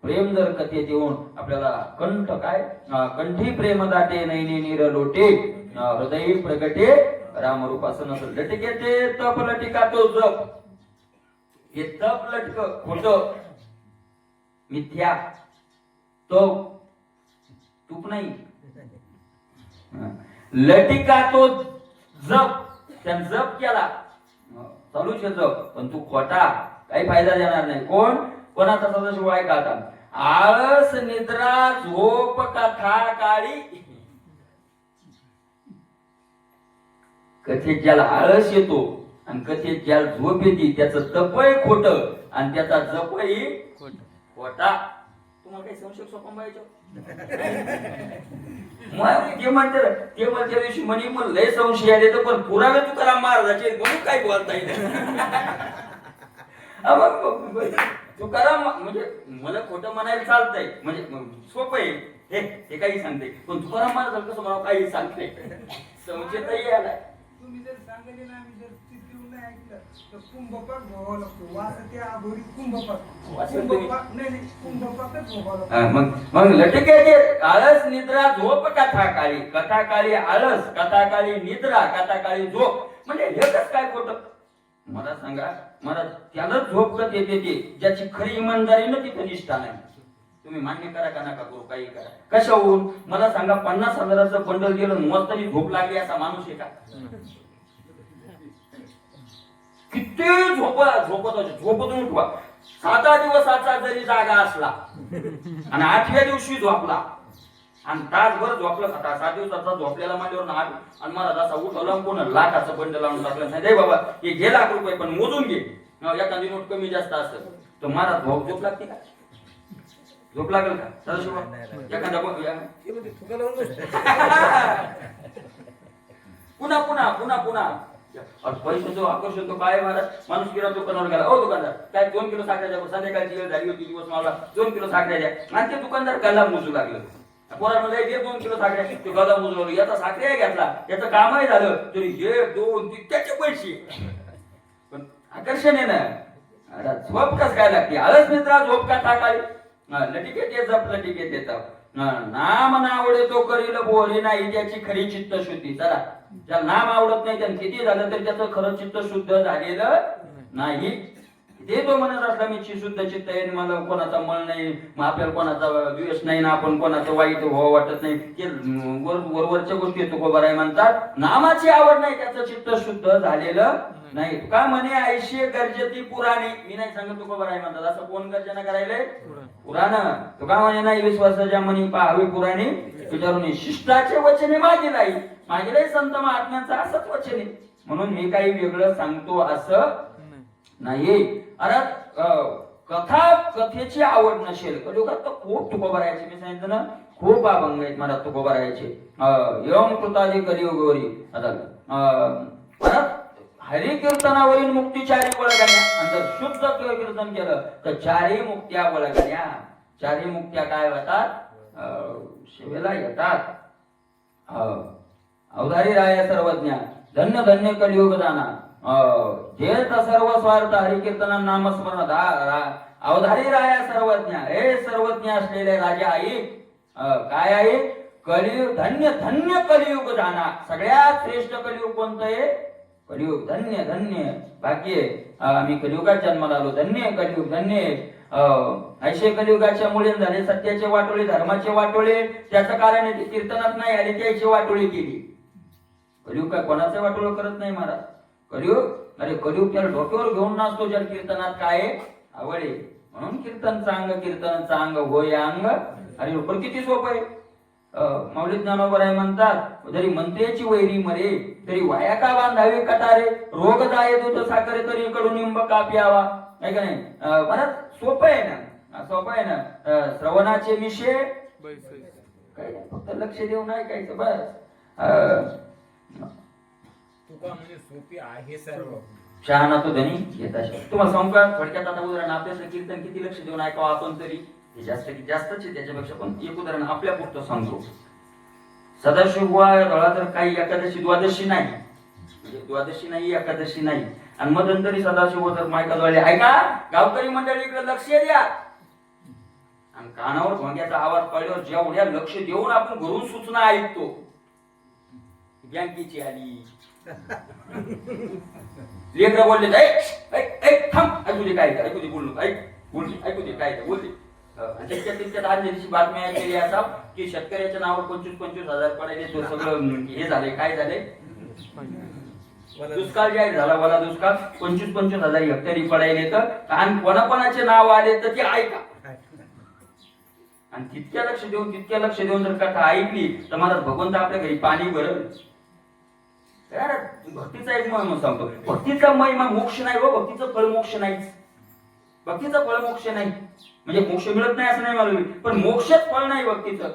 प्रेम जर कथेत येऊन आपल्याला कंठ काय? कंठी प्रेम दाटे नैने नीर लोटे, हृदय प्रगटे रामरूपासन. लटिके ते तप लटिका तो जप. हे तप लटक खोट, मिथ्या, तो तूप नाही. लटिका तो जप, त्या जप केला, चालूच जप, पण तू खोटा, काही फायदा देणार नाही. कोणाचा सदस्य ऐका आता. आळस निद्रा झोप कथा काळी. कथेत ज्याला आळस येतो आणि कथेत ज्याला झोप येते त्याचं तपय खोट आणि त्याचा जपही खोटा. तुम्हाला काही संशय सोपवायचं? ते म्हणते दिवशी म्हणे मग लय संशय आले तर पण पुरावे तुकाराम महाराजाचे म्हणून काय बोलता येईल. तुकाराम म्हणजे मला खोटं म्हणायला चालतंय, म्हणजे सोपं आहे हे काही सांगते, पण तुकाराम महाराज कसं मला काही सांगते संशय तरी आलाय. तुम्ही जर सांगले ना, आम्ही जर तिथून नाही ऐकलं तर कुंभपाक भोगावं लागतो. वासत्या आभोरी कुंभपाक नाही कुंभपाकच भोगावं लागतो. मग लटके आळस निद्रा झोप कथा काळी, कथा काळी आळस, कथा काळी निद्रा, कथा काळी झोप. म्हणजे हे कसं काय खोटं? मला सांगा, मला त्यालाच झोप कत येते ते ज्याची खरी इमानदारी ना तिथे निष्ठा नाही. तुम्ही मान्य करा का नका करू, काही करा. कशावरून? मला सांगा, 50,000चं बंडल गेलं मस्तनी झोप लागली असा माणूस आहे का? किती झोपतून उठवा. 7 दिवसाचा जरी जागा असला आणि 8व्या दिवशी झोपला आणि तासभर झोपला, 7 दिवसाचा झोपलेला माझ्यावर आणि मला जसा उठवला कोण लाखाचं बंडल लावून टाकलं. नाही बाबा, हे घे लाख रुपये पण मोजून घे, एखादी नोट कमी जास्त असेल तर मला झोप लागते का? झोप लागेल का? एखादा पुन्हा पैसे जो आकर्षण तो काय महाराज? माणूस किराणा दुकानावर गेला, ओ दुकानदार काय 2 किलो साखर द्या. संध्याकाळची वेळ झाली होती, दिवस मला 2 किलो साखर द्या. आणि ते दुकानदार गल्ला मोजू लागलं. पोरांना 2 किलो साखर, ते गल्ला मोजू लागलो. याचा साखर घेतला, याचं कामही झालं तरी 1, 2 त्याचे पैसे. पण आकर्षण आहे ना, अरे झोप कस काय लागते आळस मित्रा झोप का टाकाळी लटिके ते जप लटिके ते तप नाम नावडे तो करील बोरे नाही त्याची खरी चित्त शुद्धी. चला ज्याला नाम आवडत नाही त्यानं किती झालं तरी त्याचं खरं चित्त शुद्ध झालेलं नाही. ते तो म्हणत असला मी शुद्ध चित्त आहे मला कोणाचा मळ नाही मग आपल्याला कोणाचा द्वेष नाही ना आपण कोणाचं वाईट व्हावं वाटत नाही ते वरवरच्या गोष्टी तुकोबा राय म्हणतात. नामाची आवड नाही त्याचं चित्त शुद्ध झालेलं नाही. तुका म्हणे आयशे गरजेती पुराणे मी नाही सांगत तुकोबा राय म्हणतात असं कोण गर्जना करायलंय पुराण. तुका म्हणे नाही विश्वासाच्या म्हणी पाहावी पुराणे विचारून शिष्टाचे वचने मागेलाई संत महात्म्यांचं असंच वचने म्हणून मी काही वेगळं सांगतो असं नाही. अरे कथेची आवड नसेल कलियुगात तर खूप तुकोबा राहायचे. मी सांगितलं ना खूप अभंग आहेत मला तुकोबा राहायचे. यम कृतादी कलियुगवरी आता हरी कीर्तनावरील मुक्ती चारी वळगण्या आणि जर शुद्ध कीर्तन केलं तर चारी मुक्त्या वळगण्या. चारी मुक्त्या काय होतात शिवेला येतात. अवधारी राया सर्वज्ञ धन्य धन्य कलियुग दाना जे सर्व स्वार्थ हरिकीर्तन नामस्मरण अवधारी राया सर्वज्ञ हे सर्वज्ञ असलेले राजा आई काय आहे कलियुग धन्य धन्य कलियुग दाना. सगळ्यात श्रेष्ठ कलियुग कोणतं आहे कलियुग. धन्य धन्य भाग्य आम्ही कलियुगात जन्माला आलो धन्य कलियुग धन्य. ऐशे कलियुगाच्या मुळे झाले सत्याचे वाटोळे धर्माचे वाटोळे त्याचं कारण आहे कीर्तनात नाही आले त्याची वाटोळी केली. कलियुग काय कोणाचं वाटोळ करत नाही महाराज. कलियुग अरे कलियुग त्याला डोक्यावर घेऊन नाचतो ज्या कीर्तनात काय आवडे म्हणून कीर्तनचा अंग होय अंग. अरे पण किती सोपं आहे. मौलिक ज्ञानोबा राय म्हणतात जरी मंत्र्याची वैरी मरे तरी वाया का बांधावे कटारे रोग जाय दूध साखरे तरी कडून निंब का प्यावा. नाही का नाही मला सोपं आहे ना सोपं आहे ना. श्रवणाचे विषय काय फक्त लक्ष देऊन ऐकायचं बस. तुका म्हणजे सोपी आहे सर्व शहाणा तो धनी घेता. तुम्हाला सांगू का थोडक्यात आता उदाहरण आपल्याचं कीर्तन किती लक्ष देऊन ऐकावं आपण तरी जास्त की जास्तच आहे त्याच्यापेक्षा पण एक उदाहरण आपल्या पुरतं सांगतो. सदाशिव धळा तर काही एकादशी द्वादशी नाही म्हणजे द्वादशी नाही एकादशी नाही आणि मध्यंतरी सदाशिव तर मायकाद्वारे ऐका गावकरी मंडळी इकडे लक्ष द्या आणि कानावर भोंग्याचा आवाज पडल्यावर जेवढ्या लक्ष देऊन आपण घरून सूचना ऐकतो बँकेची आली लेकरं बोलले थांब ऐकू दे काय ऐकू दे बोललो ऐकू दे काय बोलले. त्याच्यात आदल्या दिवशी बातमी ऐकलेली असा की शेतकऱ्याच्या नावावर 25,000 पडायले तो सगळं हे झाले काय झाले दुष्काळ जाहीर झाला. मला दुष्काळ 25,000 हेक्टरी पडायले तर आणि कोणाकोणाचे नाव आले तर ते ऐका आणि तितक्या लक्ष देऊन जर कथा ऐकली तर मला भगवंत आपल्या घरी पाणी भरल. भक्तीचा एक महिमा सांगतो. भक्तीचा महिमा मोक्ष नाही व भक्तीचं फळ मोक्ष नाहीच. भक्तीचं फळ मोक्ष नाही म्हणजे मोक्ष मिळत नाही असं नाही मला पण मोक्षच फळ नाही भक्तीचं.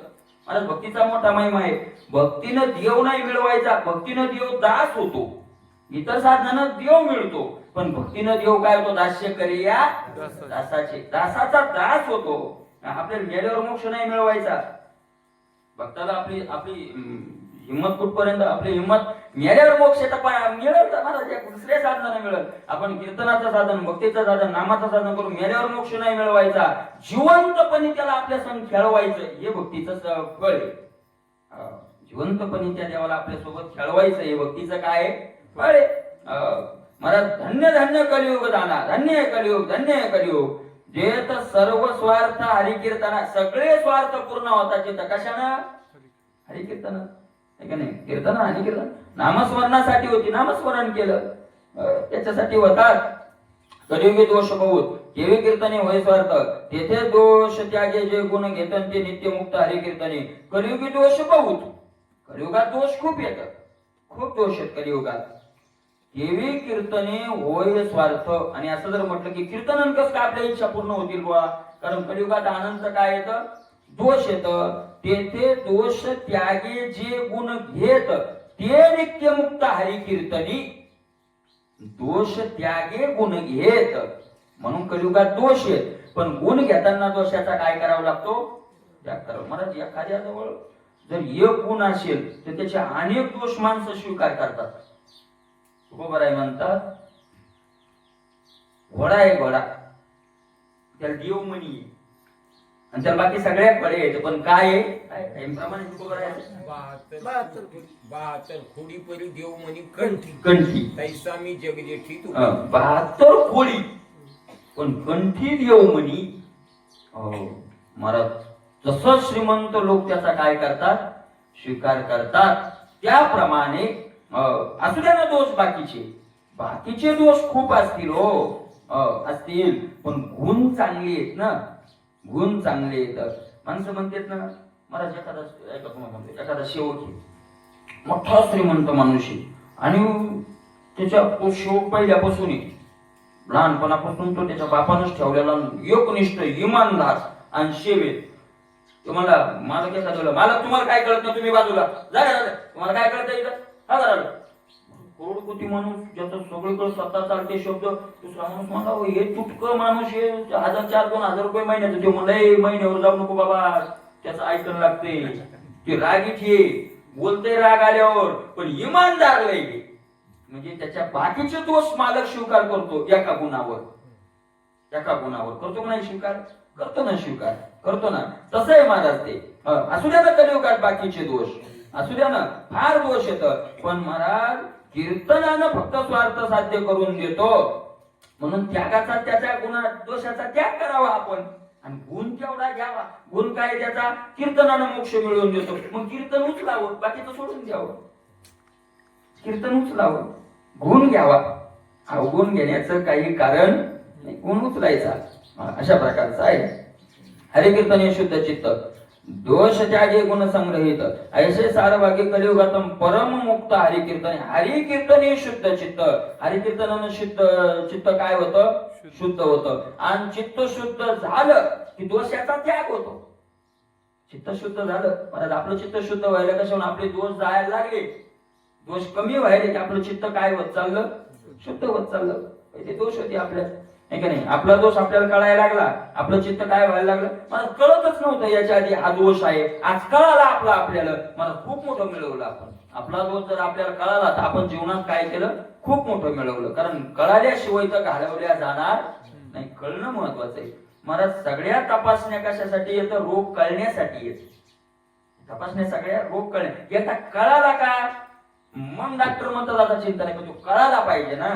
मला भक्तीचा मोठा महिमा आहे. भक्तीनं देव नाही मिळवायचा भक्तीनं देव दास होतो. इतर साधनानं देव मिळतो पण भक्तीनं देव काय होतो दास्य करिया दासाचा दास होतो. आपल्याला मेल्यावर मोक्ष नाही मिळवायचा. भक्ताला आपली हिंमत कुठपर्यंत आपली हिंमत मेल्यावर मोक्ष मिळेल तर मला दुसऱ्या साधनाने मिळेल. आपण कीर्तनाचं साधन भक्तीचं साधन नामाचं साधन करून मेल्यावर मोक्ष नाही मिळवायचा. जिवंतपणे त्याला आपल्या संग खेळवायचं हे भक्तीचं फळ आहे. जिवंतपणे त्या देवाला आपल्या सोबत खेळवायचं हे भक्तीचं काय फळ आहे. मला धन्य धन्य कलियुग दाना धन्य कलियुग धन्य कलियुग जे तर सर्व स्वार्थ हरिकीर्तना सगळे स्वार्थ पूर्ण होतात चित्त कशानं हरिकीर्तन कीर्तन आणि कीर्तन नामस्मरणासाठी होती नामस्मरण केलं त्याच्यासाठी होतात. कलियुगी दोष बहुत केवी कीर्तने होय स्वार्थ तेथे दोष त्यागे जे गुण घेतन ते नित्य मुक्त हरिकीर्तने. कलियुगी दोष बहुत कलियुगात दोष खूप येतात खूप दोष आहेत कलियुगात. केवी कीर्तने होय स्वार्थ आणि असं जर म्हटलं की कीर्तन कसं काय आपल्या इच्छा पूर्ण होतील बुवा कारण कलियुगात आनंद काय येतं दोष येत तेथे दोष त्यागे जे गुण घेत ते नित्यमुक्त हरिकीर्तनी. दोष त्यागे गुण घेत म्हणून कलियुगात दोष येत पण गुण घेताना दोषाचा काय करावा लागतो त्याग करावा. महाराज एखाद्याजवळ जर एक गुण असेल तर त्याचे अनेक दोष माणसं स्वीकार करतात. तुकोबा राय म्हणतात घोडा आहे घोडा, त्याला देव म्हणी आहे. आणि त्याला बाकी सगळ्या फळे आहेत, पण काय आहे प्रमाणे बहात्तर खोडी परी देव म्हणी कंठी कंठी. तैसा मी जगजेठी तू 72 खोडी पण कंठी देव म्हणी. महाराज जसं श्रीमंत लोक त्याचा काय करतात, स्वीकार करतात, त्याप्रमाणे असू द्या ना दोष बाकीचे दोष खूप असतील असतील, पण गुण चांगले आहेत ना, गुण चांगले आहेत. माणसं म्हणतात ना, मला एखादा सेवक आहे, मोठा श्रीमंत माणूस आहे, आणि त्याच्या सेवक पहिल्यापासून लहानपणापासून तो त्याच्या बापानंच ठेवलेला एकनिष्ठ इमानदार आणि सेवेत. तुम्हाला मला काय सांगितलं, मला तुम्हाला काय कळत नाही, तुम्ही बाजूला जा, तुम्हाला काय कळत इथं करोडपती माणूस, ज्याचं सगळीकडे स्वतः चालते शब्द. दुसरा माणूस म्हणला हे तुटकं माणूस, हे 1000-2000 रुपये महिन्याचं, ते म्हणलं महिन्यावर जाऊ नको बाबा, त्याचं ऐकून लागते, ते रागीत हे बोलते राग आल्यावर, पण इमानदार लय. म्हणजे त्याच्या बाकीचे दोष मालक स्वीकार करतो, एका गुणावर करतो का नाही स्वीकार, करतो ना स्वीकार करतो ना. तसं आहे महाराज ते. असू द्या ना कलियुगात बाकीचे दोष, असू द्या ना फार दोष येतं, पण महाराज कीर्तनानं फक्त स्वार्थ साध्य करून देतो, म्हणून त्यागाचा, त्याच्या दोषाचा त्याग करावा आपण, आणि गुण केवढा घ्यावा. गुण काय त्याचा, कीर्तनानं मोक्ष मिळवून देतो, मग कीर्तन उचलावं, बाकीचं सोडून द्यावं. कीर्तन उचलावं, गुण घ्यावा. अवगुण घेण्याचं काही कारण नाही, गुण उचलायचा. अशा प्रकारचा आहे हरिकीर्तन हे शुद्ध चित्त, दोष त्यागे गुण संग्रहित, ऐसे सारभागी कलियुगातम परम मुक्त हरिकीर्तन. हरिकीर्तन हे शुद्ध चित्त, हरिकीर्तनानं शुद्ध चित्त काय होतं, शुद्ध होतं. आणि चित्त शुद्ध झालं की दोषाचा त्याग होतो. चित्त शुद्ध झालं, मला आपलं चित्त शुद्ध व्हायला कशावर, आपले दोष जायला लागले, दोष कमी व्हायले की आपलं चित्त काय होत चाललं, शुद्ध होत चाललं. ते दोष होते आपल्या, नाही, आपला दोष आपल्याला कळायला लागला, आपलं चित्त काय व्हायला लागलं. मला कळतच नव्हतं याच्या आधी हा दोष आहे, आज कळाला आपल्याला, मला खूप मोठं मिळवलं आपण. आपला दोष जर आपल्याला कळाला तर आपण जीवनात काय केलं, खूप मोठं मिळवलं. कारण कळाल्याशिवाय तर घालवल्या जाणार नाही, कळणं महत्वाचं आहे. मला सगळ्या तपासण्या कशासाठी येतं, रोग कळण्यासाठी येत. तपासण्या सगळ्या रोग कळण्या याचा कळाला का, मग डॉक्टर म्हणतात आता चिंता नाही, पण तो कळाला पाहिजे ना.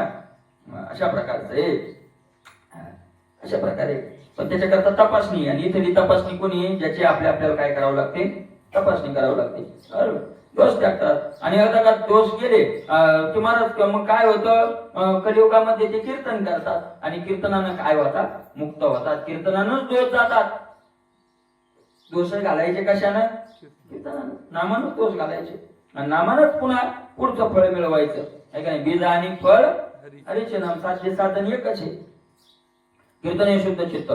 अशा प्रकारचं आहे, अशा प्रकारे. पण त्याच्याकरता तपासणी, आणि इथे तपासणी कोणी, ज्याची आपल्याला काय करावं लागते, तपासणी करावं लागते. दोष टाकतात, आणि आता दोष गेले की महाराज मग काय होतं, कलियुगामध्ये ते कीर्तन करतात, आणि कीर्तनानं काय होतात, मुक्त होतात. कीर्तनानंच दोष जातात. दोष घालायचे कशानं, कीर्तनानं, नामानं दोष घालायचे, आणि नामानंच पुन्हा पुढचं फळ मिळवायचं आहे का नाही. बीज आणि फळ हरीचे नाम, साध्य साधन एकच आहे. कीर्तन हे शुद्ध चित्त,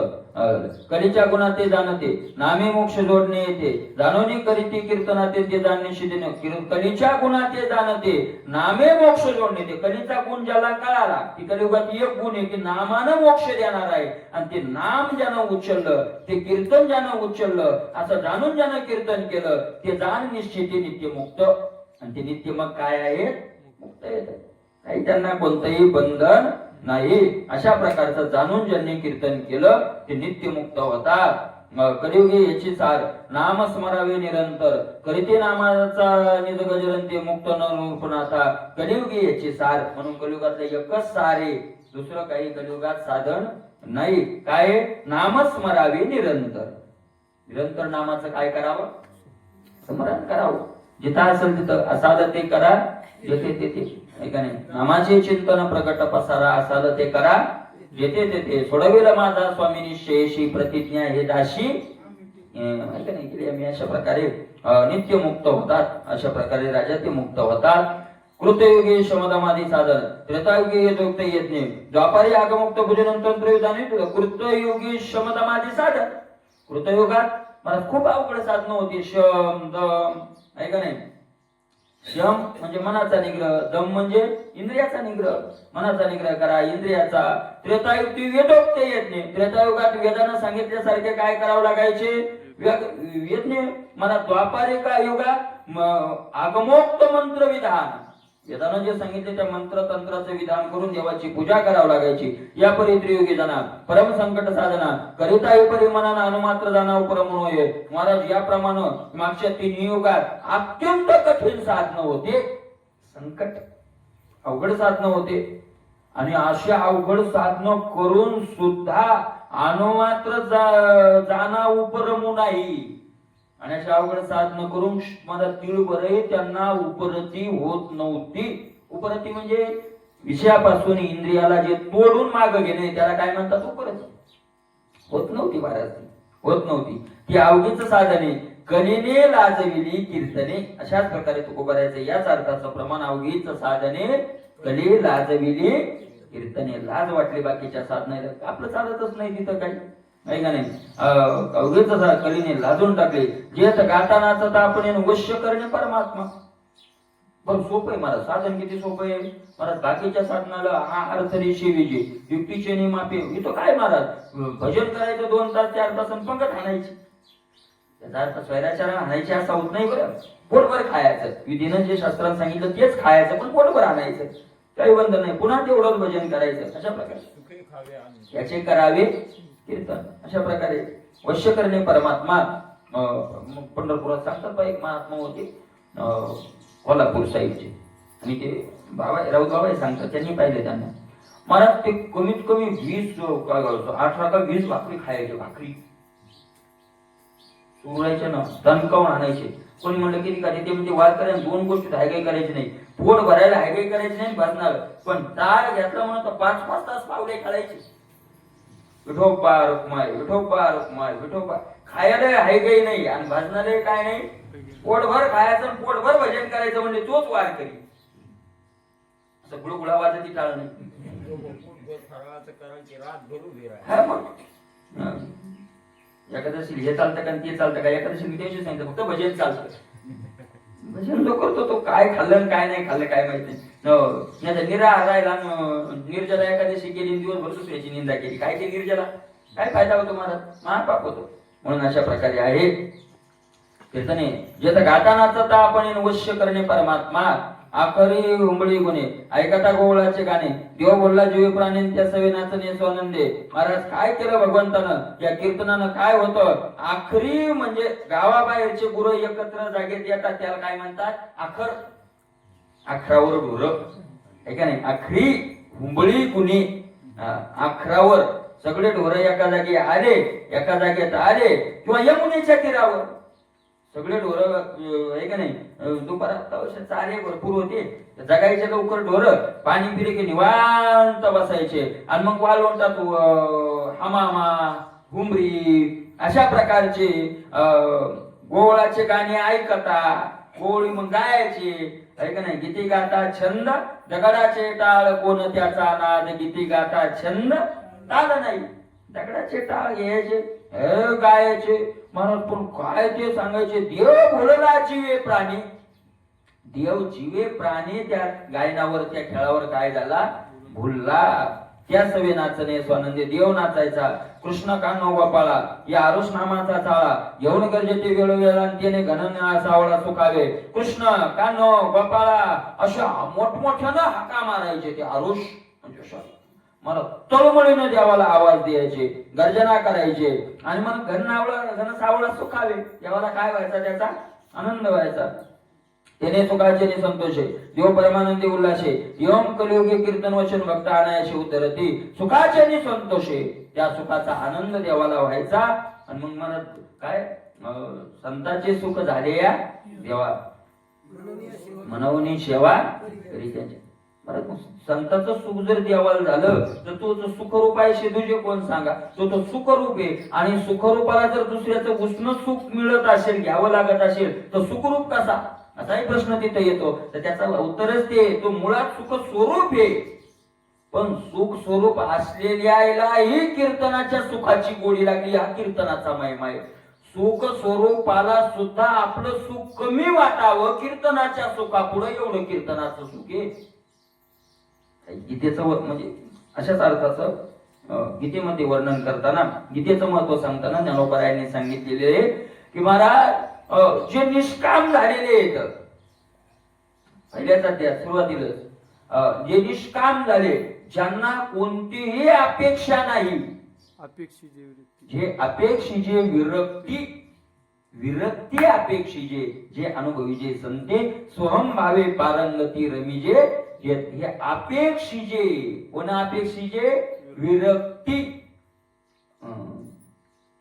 कलीच्या गुणाते जाणते, नामे मोक्ष जोडणे येते, जाणवणे करीती कीर्तनाते ते जाणणे शिदे. कलीच्या गुणाते जाणते, नामे मोक्ष जोडणे ते. कलीचा गुण ज्याला कळाला, की कलियुगात एक गुण आहे की नामानं मोक्ष देणार आहे, आणि ते नाम ज्यानं उचललं, ते कीर्तन ज्यानं उचललं, असं जाणून ज्यानं कीर्तन केलं, ते जाण निश्चिती नित्य मुक्त. आणि ते नित्य मग काय आहे, मुक्त येत, काही त्यांना कोणतंही बंधन नाही. अशा प्रकारचं जाणून ज्यांनी कीर्तन केलं ते नित्य मुक्त होतात. कलियुगी याची सार, नाम स्मरावे निरंतर, करीते नामाचा निज गजरंते, मुक्त न रूपनाथा. कलियुगी याची सार, म्हणून कलियुगातलं एकच सार आहे, दुसरं काही कलियुगात साधन नाही. काय, नाम स्मरावे निरंतर. निरंतर नामाचं काय करावं, स्मरण करावं. जिथं असेल तिथं असाल ते करा, जेथे तेथे नामाचे चिंतन प्रकट पसारा, असाल ते करा, जेथे तेथे. सोडवेल माझा स्वामी निश्चयशी, प्रतिज्ञा हे दाशी केली आम्ही. अशा प्रकारे नित्य मुक्त होतात, अशा प्रकारे राजा ते मुक्त होतात. कृतयुगे शमदमादी साधन, त्रेतायुगे यथोक्त यज्ञ, द्वापारी आगमुक्त भुजन तंत्रयुधाने. कृतयुगी शमदमादी साधन, कृतयुगात मला खूप अवघड साधनं होती. शम दम आहे का नाही. शम म्हणजे मनाचा निग्रह, दम म्हणजे इंद्रियाचा निग्रह. मनाचा निग्रह करा, इंद्रियाचा. त्रेतायुगी वेदोक्त यज्ञ, त्रेतायुगात वेदानं सांगितल्यासारखे काय करावं लागायचे, यज्ञ. मला द्वापारिका युगात आगमोक्त मंत्र विधान, वेदानं जे सांगितले त्या मंत्र तंत्राचं विधान करून देवाची पूजा करावी लागायची. या परी त्रियोगी जाना परम संकट साधना करिता हे परी मनानं अनुमात्र जाना उपरम होय. महाराज याप्रमाणे मागच्या 3 युगात अत्यंत कठीण साधनं होते, संकट अवघड साधनं होते आणि अशा अवघड साधनं करून सुद्धा अनुमात्र जाना उपरमू नाही. आणि अशा अवघड साधनं करून मला तिळभरही त्यांना उपरती होत नव्हती. उपरती म्हणजे विषयापासून इंद्रियाला जे तोडून माग घेणे त्याला काय म्हणतात, उपरती. होत नव्हती महाराज, होत नव्हती. ती अवघीच साधने कलेने लाजविली कीर्तने. अशाच प्रकारे तुकोबारायचं याच अर्थाचं प्रमाण अवघीच साधने कले लाजविली कीर्तने. लाज वाटली बाकीच्या साधनेला, आपलं चालतच नाही तिथं काही, नाही का नाही. अवघेच कलीने लाजून टाकले. जे गाताना तर आपण वश्य करणे परमात्मा. बरं सोपं आहे मला साधन, किती सोपं आहे महाराज. बाकीच्या साधनाला हा अर्थरी शिवीजे युक्तीचे निमापे इथं काय महाराज, भजन करायचं 2 तास 4 तास आणि पंगत आणायची. त्याचा अर्थ स्वैराचार्य आणायचे असा होत नाही बरं. पोटभर खायचं, विधीनं जे शास्त्रात सांगितलं तेच खायचं, पण पोटभर आणायचं, काही बंद नाही. पुन्हा तेवढंच भजन करायचं. अशा प्रकारे याचे करावे कीर्तन. अशा प्रकारे वश्य करणे परमात्मा. पंढरपुरात सांगतात एक महात्मा होते कोल्हापूर साहिबचे, आणि ते बाबा राऊत बाबा सांगतात, त्यांनी पाहिले त्यांना महाराज ते कमीत कमी 18 का 20 भाकरी खायचे. भाकरी सुरायचे ना, दणकावून आणायचे. कोणी म्हणलं किती का ते म्हणजे वाद करायला 2 गोष्टी हायगाई करायची नाही, पोट भरायला हायगाई करायची नाही बसणार, पण ताळ घेतला म्हणून 5-5 तास पावले खायचे. विठोबा रुक्माई विठोबा रुक्माई विठोबा. खायला हायगाई नाही आणि भाजणारे काय नाही, पोटभर खायचं आणि पोटभर भजन करायचं म्हणजे तोच वार करी. असं गुळगुळा वाजती टाळ नाही. एखादशी हे चालतं का ते चालतं का, एखादशी मी त्याशी सांगितलं फक्त भजन चालतं. भजन जो करतो तो काय खाल्लं काय नाही खाल्लं काय माहिती नाही. निराहार राहिला, निर्जला एखादशी केली, दिवसभर दुसऱ्याची निंदा केली, काय ते निर्जला काय फायदा होतो महाराज, महापाप होतो. म्हणून अशा प्रकारे आहे कीर्तने. जेथ गातानाचा आपण वश्य करणे परमात्मा आखरी हुंबळी गुणे ऐकता गोवळाचे गाणे. देव बोलला जीवे प्राणी त्या सवेनाचं नेसवानंदे. महाराज काय केलं भगवंतानं या कीर्तनानं, काय होतं आखरी म्हणजे गावाबाहेरचे गुरु एकत्र जागेत येतात त्याला काय म्हणतात, आखर. आखरावर ढोर आहे का नाही, आखरी हुंबळी गुणे. आखरावर सगळे ढोर एका जागी आले, एका जागेत आले, किंवा यमुनेच्या तीरावर सगळे ढोर आहे का नाही. दुपारात चारे भरपूर होते, जगायचे लवकर ढोर, पाणी पिले की निवांत बसायचे. आणि मग वाळवंटात हमामा घुमरी अशा प्रकारचे गोवळाचे गाणे ऐकता, गोवळी मग गायचे आहे का नाही. गीती गाता छंद दगडाचे टाळ कोण त्याचा नाद. गीती गाता छंद टाळ नाही, दगडाचे टाळ घ्यायचे गायचे. महाराज पण काय ते सांगायचे, देव भोळला जीवे प्राणी. देव जीवे प्राणी त्या गायनावर त्या खेळावर काय झाला, भुलला. त्या सवे नाचणे स्वानंदी देव नाचायचा. कृष्ण कानो गोपाळा या आरुष नामाचा चाळा घेऊन गरजेचे वेळोवेळा त्याने घन सावळा सुखावे. कृष्ण कानो गोपाळा अशा मोठमोठ्यानं हाका मारायचे ते आरुष म्हणजे मला तळमळीनं देवाला आवाज द्यायचे, गर्जना करायचे. आणि मग घन सावळा सुखावे, देवाला काय व्हायचा, त्याचा आनंद व्हायचा. त्याने सुखाचे नि संतोषे देव परमानंदी उल्लासे. यम कलियुगे कीर्तन वचन भक्त अनायासे उतरती. सुखाचे नि संतोषे, त्या सुखाचा आनंद देवाला व्हायचा. आणि मग मला काय संतांचे सुख झाले या देवा मनवनी सेवा करी त्याचे. संतांचं सुख जर देवाला झालं तर तो सुखरूप आहे शेदूजे कोण सांगा. तो सुखरूप आहे. आणि सुखरूपाला जर दुसऱ्याचं उष्ण सुख मिळत असेल, घ्यावं लागत असेल तर सुखरूप कसा, असाही प्रश्न तिथे येतो. तर त्याचा उत्तरच ते, तो मुळात सुख स्वरूप आहे. पण सुख स्वरूप असलेल्याही कीर्तनाच्या सुखाची गोडी लागली. हा कीर्तनाचा महिमा आहे. सुख स्वरूपाला सुद्धा आपलं सुख कमी वाटावं कीर्तनाच्या सुखापुढे, एवढं कीर्तनाचं सुख आहे. गीतेचं म्हणजे अशाच अर्थाचं गीतेमध्ये वर्णन करताना, गीतेचं महत्व सांगताना ज्ञानोबरायांनी सांगितलेले की महाराज जे निष्काम झालेले आहेत, पहिल्याच अध्यायात सुरुवातीला जे निष्काम झाले, ज्यांना कोणतीही अपेक्षा नाही, जे अपेक्षिजे विरक्ती अपेक्षिजे, जे अनुभवीजे संते स्वहम भावे पारंगती रमिजे, हे अपेक्षिजे. कोण अपेक्षिजे? विरक्ती.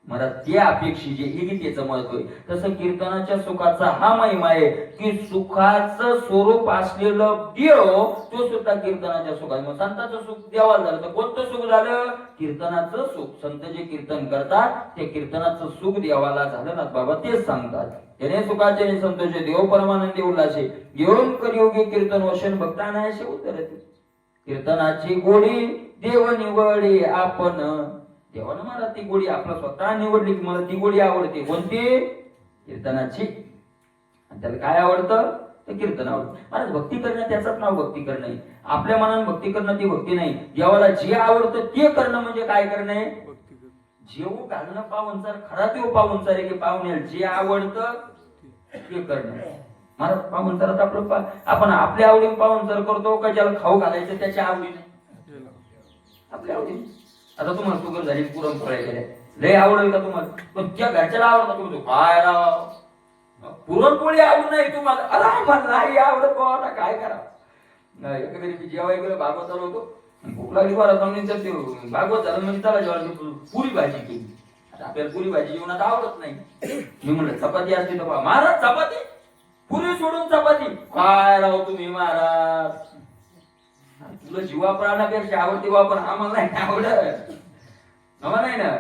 मला ते अपेक्षिजे हे गीतेचं महत्व आहे. तसं कीर्तनाच्या सुखाचा हा महिमा आहे की सुखाचं स्वरूप असलेलं देव तो सुद्धा कीर्तनाच्या सुखात. मग संतांचं सुख देवाला झालं तर कोणतं सुख झालं? कीर्तनाचं सुख. संत जे कीर्तन करतात ते कीर्तनाचं सुख देवाला झालं ना बाबा, तेच सांगतात. त्याने सुखाचे संतोषे देव परमानंदी उल्हासे घेऊन कलियुगी कीर्तन वशन भक्तानायसे उतरते. कीर्तनाची गोडी देव निवडी आपण. देवानं मला ती गोडी आपला स्वतः निवडली की मला ती गोडी आवडते. कोणती? कीर्तनाची. आणि त्याला काय आवडतं? तर कीर्तन आवडतं. मला भक्ती करणं त्याचंच नाव भक्ती करणं आहे. आपल्या मनाने भक्ती करणं ती भक्ती नाही. देवाला जे आवडतं ते करणं म्हणजे काय करणं आहे? जेव घालणं पाहुणचार खरा तेव पाहुणचार आहे की पाहुण्याला जे आवडतं ते करणं. मला पाहुणचारात आपण आपल्या आवडीने पाहुणचार करतो का ज्याला खाऊ घालायचं त्याच्या आवडीने? आपल्या आवडीने. आता तुम्हाला शुगर झाली, पुरणपोळ्या केल्या, लय आवडेल का तुम्हाला? पण त्या घरच्याला आवडतं तुम्ही काय राव पुरणपोळी आवडत नाही तुम्हाला? अरे मला नाही आवडत बाबा, आता काय करा? एका घरी जेव्हा गेलो भागवत चालू होतो, भूक लागली बरं तर ते भागवत झालं म्हणजे त्याला जेव्हा पुरी भाजी केली. आता आपल्याला पुरी भाजी जेवणात आवडत नाही. मी म्हणलं चपाती असते तर महाराज चपाती, पुरी सोडून चपाती काय राव तुम्ही महाराज? तुला जीवा प्राण्यापेक्षा आवडते वापर, आम्हाला नाही आवडत. आम्हाला नाही ना.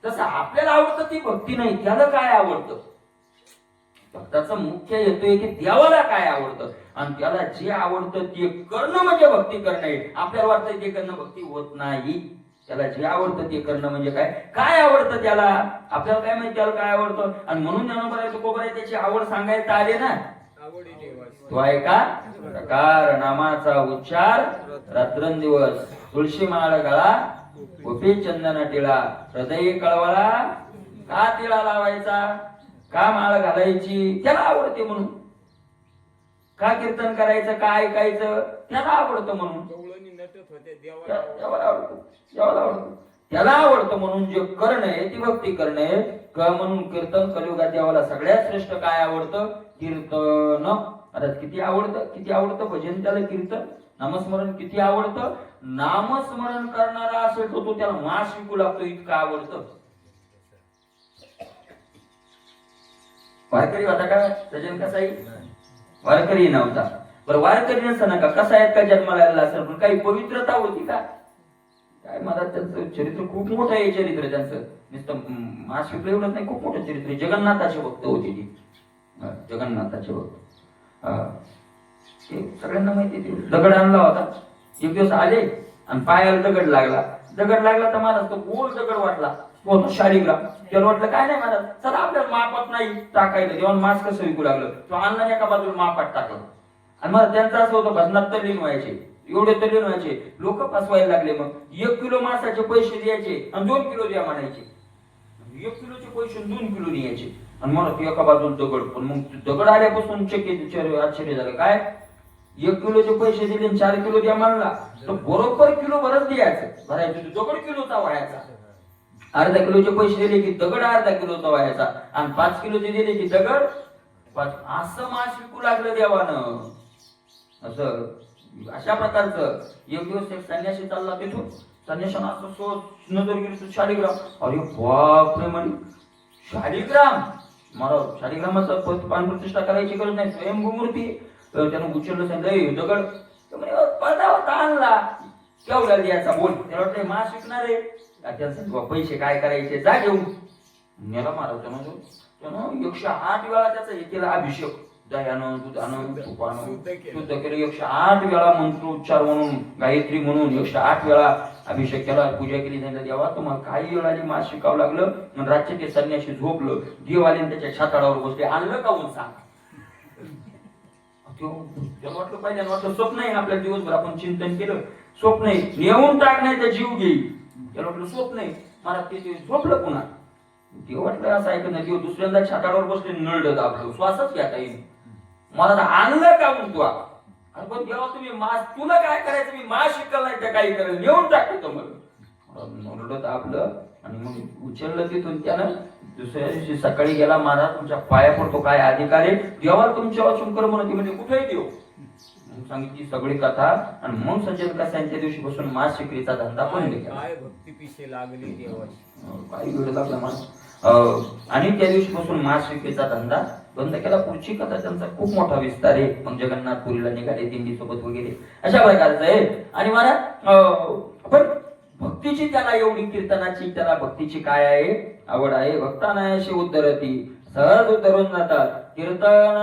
तसं आपल्याला आवडतं ती भक्ती नाही. त्याला काय आवडतं? भक्ताचा मुख्य येतोय की देवाला काय आवडतं आणि त्याला जे आवडतं ते करणं म्हणजे भक्ती करणं. आपल्याला वाटतं ते करणं भक्ती होत नाही. त्याला जे आवडतं ते करणं म्हणजे काय? काय आवडतं त्याला? आपल्याला काय माहिती त्याला काय आवडतं? आणि म्हणून ज्ञानोबा तुकोबा त्याची आवड सांगायला आले ना. तो आहे का? प्रकार नामाचा उच्चार रात्रंदिवस, तुळशी माळ गळा, गोपी चंदन टिळा, हृदय कळवळा, का टिळा लावायचा, का माळ घालायची? त्याला आवडते म्हणून. का कीर्तन करायचं, का ऐकायचं? त्याला आवडतं म्हणून. देवाला आवडतं. त्याला आवडतं म्हणून जे करणं आहे ती भक्ती करणं आहे. का म्हणून कीर्तन कलियुगात देवाला सगळ्यात श्रेष्ठ काय आवडतं? कीर्तन. आता किती आवडतं भजन त्याला? कीर्तन. नामस्मरण किती आवडतं? नामस्मरण करणारा असेल तो त्याला मास विकू लागतो, इतकं आवडतं. वारकरी होता का सजन कसाई? वारकरी नव्हता. बरं वारकरी नसताना का कसा आहेत का जन्माला आलेला असेल पण काही पवित्रता होती का? काय मला त्यांचं चरित्र खूप मोठं आहे. चरित्र त्यांचं नुसतं मास विकलं एवढंच नाही, खूप मोठं चरित्र. जगन्नाथाचे भक्त होते ती. जगन्नाथाचे भक्त सगळ्यांना माहिती. दगड आणला होता. एक दिवस आले आणि पायाला दगड लागला तर मला तो गोल दगड वाटला. तो शालिग्राम. त्याला वाटलं काय नाही महाराज, चला आपल्याला मापात नाही टाकायला. जेव्हा मास कसं विकू लागलं तो आणला एका बाजूला मापात टाकला. आणि मला त्यांचं असं होतं भजनात तल्लीन व्हायचे, एवढे तल्लीन व्हायचे. लोक फसवायला लागले. मग 1 किलो मासाचे पैसे द्यायचे आणि 2 किलो द्या म्हणायचे. 1 किलोचे पैसे 2 किलो द्यायचे. आणि मला ती एका बाजूला दगड. पण मग दगड आल्यापासून आश्चर्य झालं. काय 1 किलोचे पैसे दिले 4 किलो द्या म्हणला तर बरोबर किलो भरच द्यायचं भरायचं. दगड किलोचा व्हायचा. अर्धा किलोचे पैसे दिले की दगड अर्धा किलोचा व्हायचा. आणि 5 किलोचे दिले की दगड 5. असं मास विकू लागलं देवानं. असं अशा प्रकारचं. एक दिवस एक संन्यासी चालला तिथून. संन्याशानं असं नजर गेली शालिग्राम. अरे बापरे म्हणे शालिग्राम. मला शालिग्रामाचा पानप्रतिष्ठा करायची गरज नाही, स्वयंभू मूर्ती. तर त्यानं उचललं सांगितलं दगड. पडदा आणला केवढ्या द्यायचा बोल. त्याला वाटतं मास विकणार आहे. त्याचा पैसे काय करायचे जा घेऊन. नेला महाराज त्यानं 108 वेळा त्याचा हे केला अभिषेक. दह्यानं दुधानं तुपानं शुद्ध केलं. 108 वेळा मंत्रोच्चार म्हणून गायत्री म्हणून 108 वेळा अभिषेक केला, पूजा केली. सांगितलं देवा तुम्हाला काही वेळा मास शिकावं लागलं. मग रातचे ते संन्याशी झोपलं. देव आले त्याच्या छाताडावर बसले. आणलं का होऊन सांग. त्याला वाटलं पहिल्यांदा वाटलं स्वप्न आहे. आपल्या दिवसभर आपण चिंतन केलं स्वप्न आहे, नेऊन टाकण्याचा जीव घेईल. त्याला वाटलं स्वप्न आहे. मला ते झोपलं पुन्हा. देव वाटलं असं ऐकत नाही. देव दुसऱ्यांदा छाताडावर बसले. नळड दाबलं, श्वासच घेता येईल. मला आणलं का म्हणतो अरे पण देवा तुम्ही मास, तुला काय करायचं, मी मास शिकल नाही तर काही करेल, नेऊन टाकतो म्हणलं आपलं. आणि मग उचललं तिथून त्यानं. दुसऱ्या दिवशी सकाळी गेला, महाराज तुमच्या पाया पडतो, काय अधिकार आहे, देवाला तुमच्या वाचून कर म्हणते. म्हणजे कुठेही देऊ सांगितली सगळी कथा. आणि मग संजय कसांच्या दिवशीपासून मास शिकरीचा धंदा बंद केला. काय भक्ती पिशे लागली देवाची, काही वेळ लागला मला. आणि त्या दिवशीपासून मास विक्रीचा धंदा बंद केला. पुढची कथा त्यांचा खूप मोठा विस्तार आहे. मग जगन्नाथपुरीला निघाले दिंडी सोबत वगैरे अशा प्रकारचं आहे. आणि मला पण भक्तीची त्याला एवढी, कीर्तनाची त्याला भक्तीची काय आहे, आवड आहे. भक्तानायाशी उद्धरती, सहज उद्धरून जातात. कीर्तन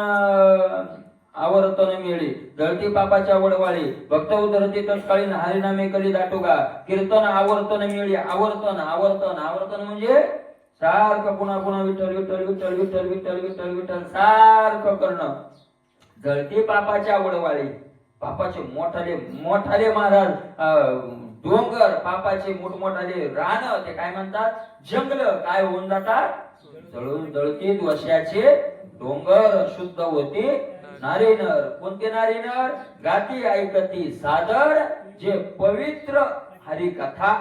आवर्तन मिळी, जळती पापाच्या वडवाळी. भक्त उद्धरती तत्कालीन हरिनामे कली दाटुगा. कीर्तन आवर्तन मिळी, आवर्तन आवर्तन आवर्तन म्हणजे सारखं पुन्हा पुन्हा विठ्ठल विठ्ठल विठ्ठल विठ्ठल विठ्ठल विठ्ठल विठ्ठल सारखं करणं. जळती पापाच्या वडवाळी, पापाचे मोठाले मोठाले महाराज डोंगर, पापाचे मोठमोठाले रान, ते काय म्हणतात जंगल, काय होऊन जातात, जळून जळती वश्याचे डोंगर. शुद्ध होते नारीनर. कोणते नारीनर? गाती ऐकती सादर, जे पवित्र हरिकथा,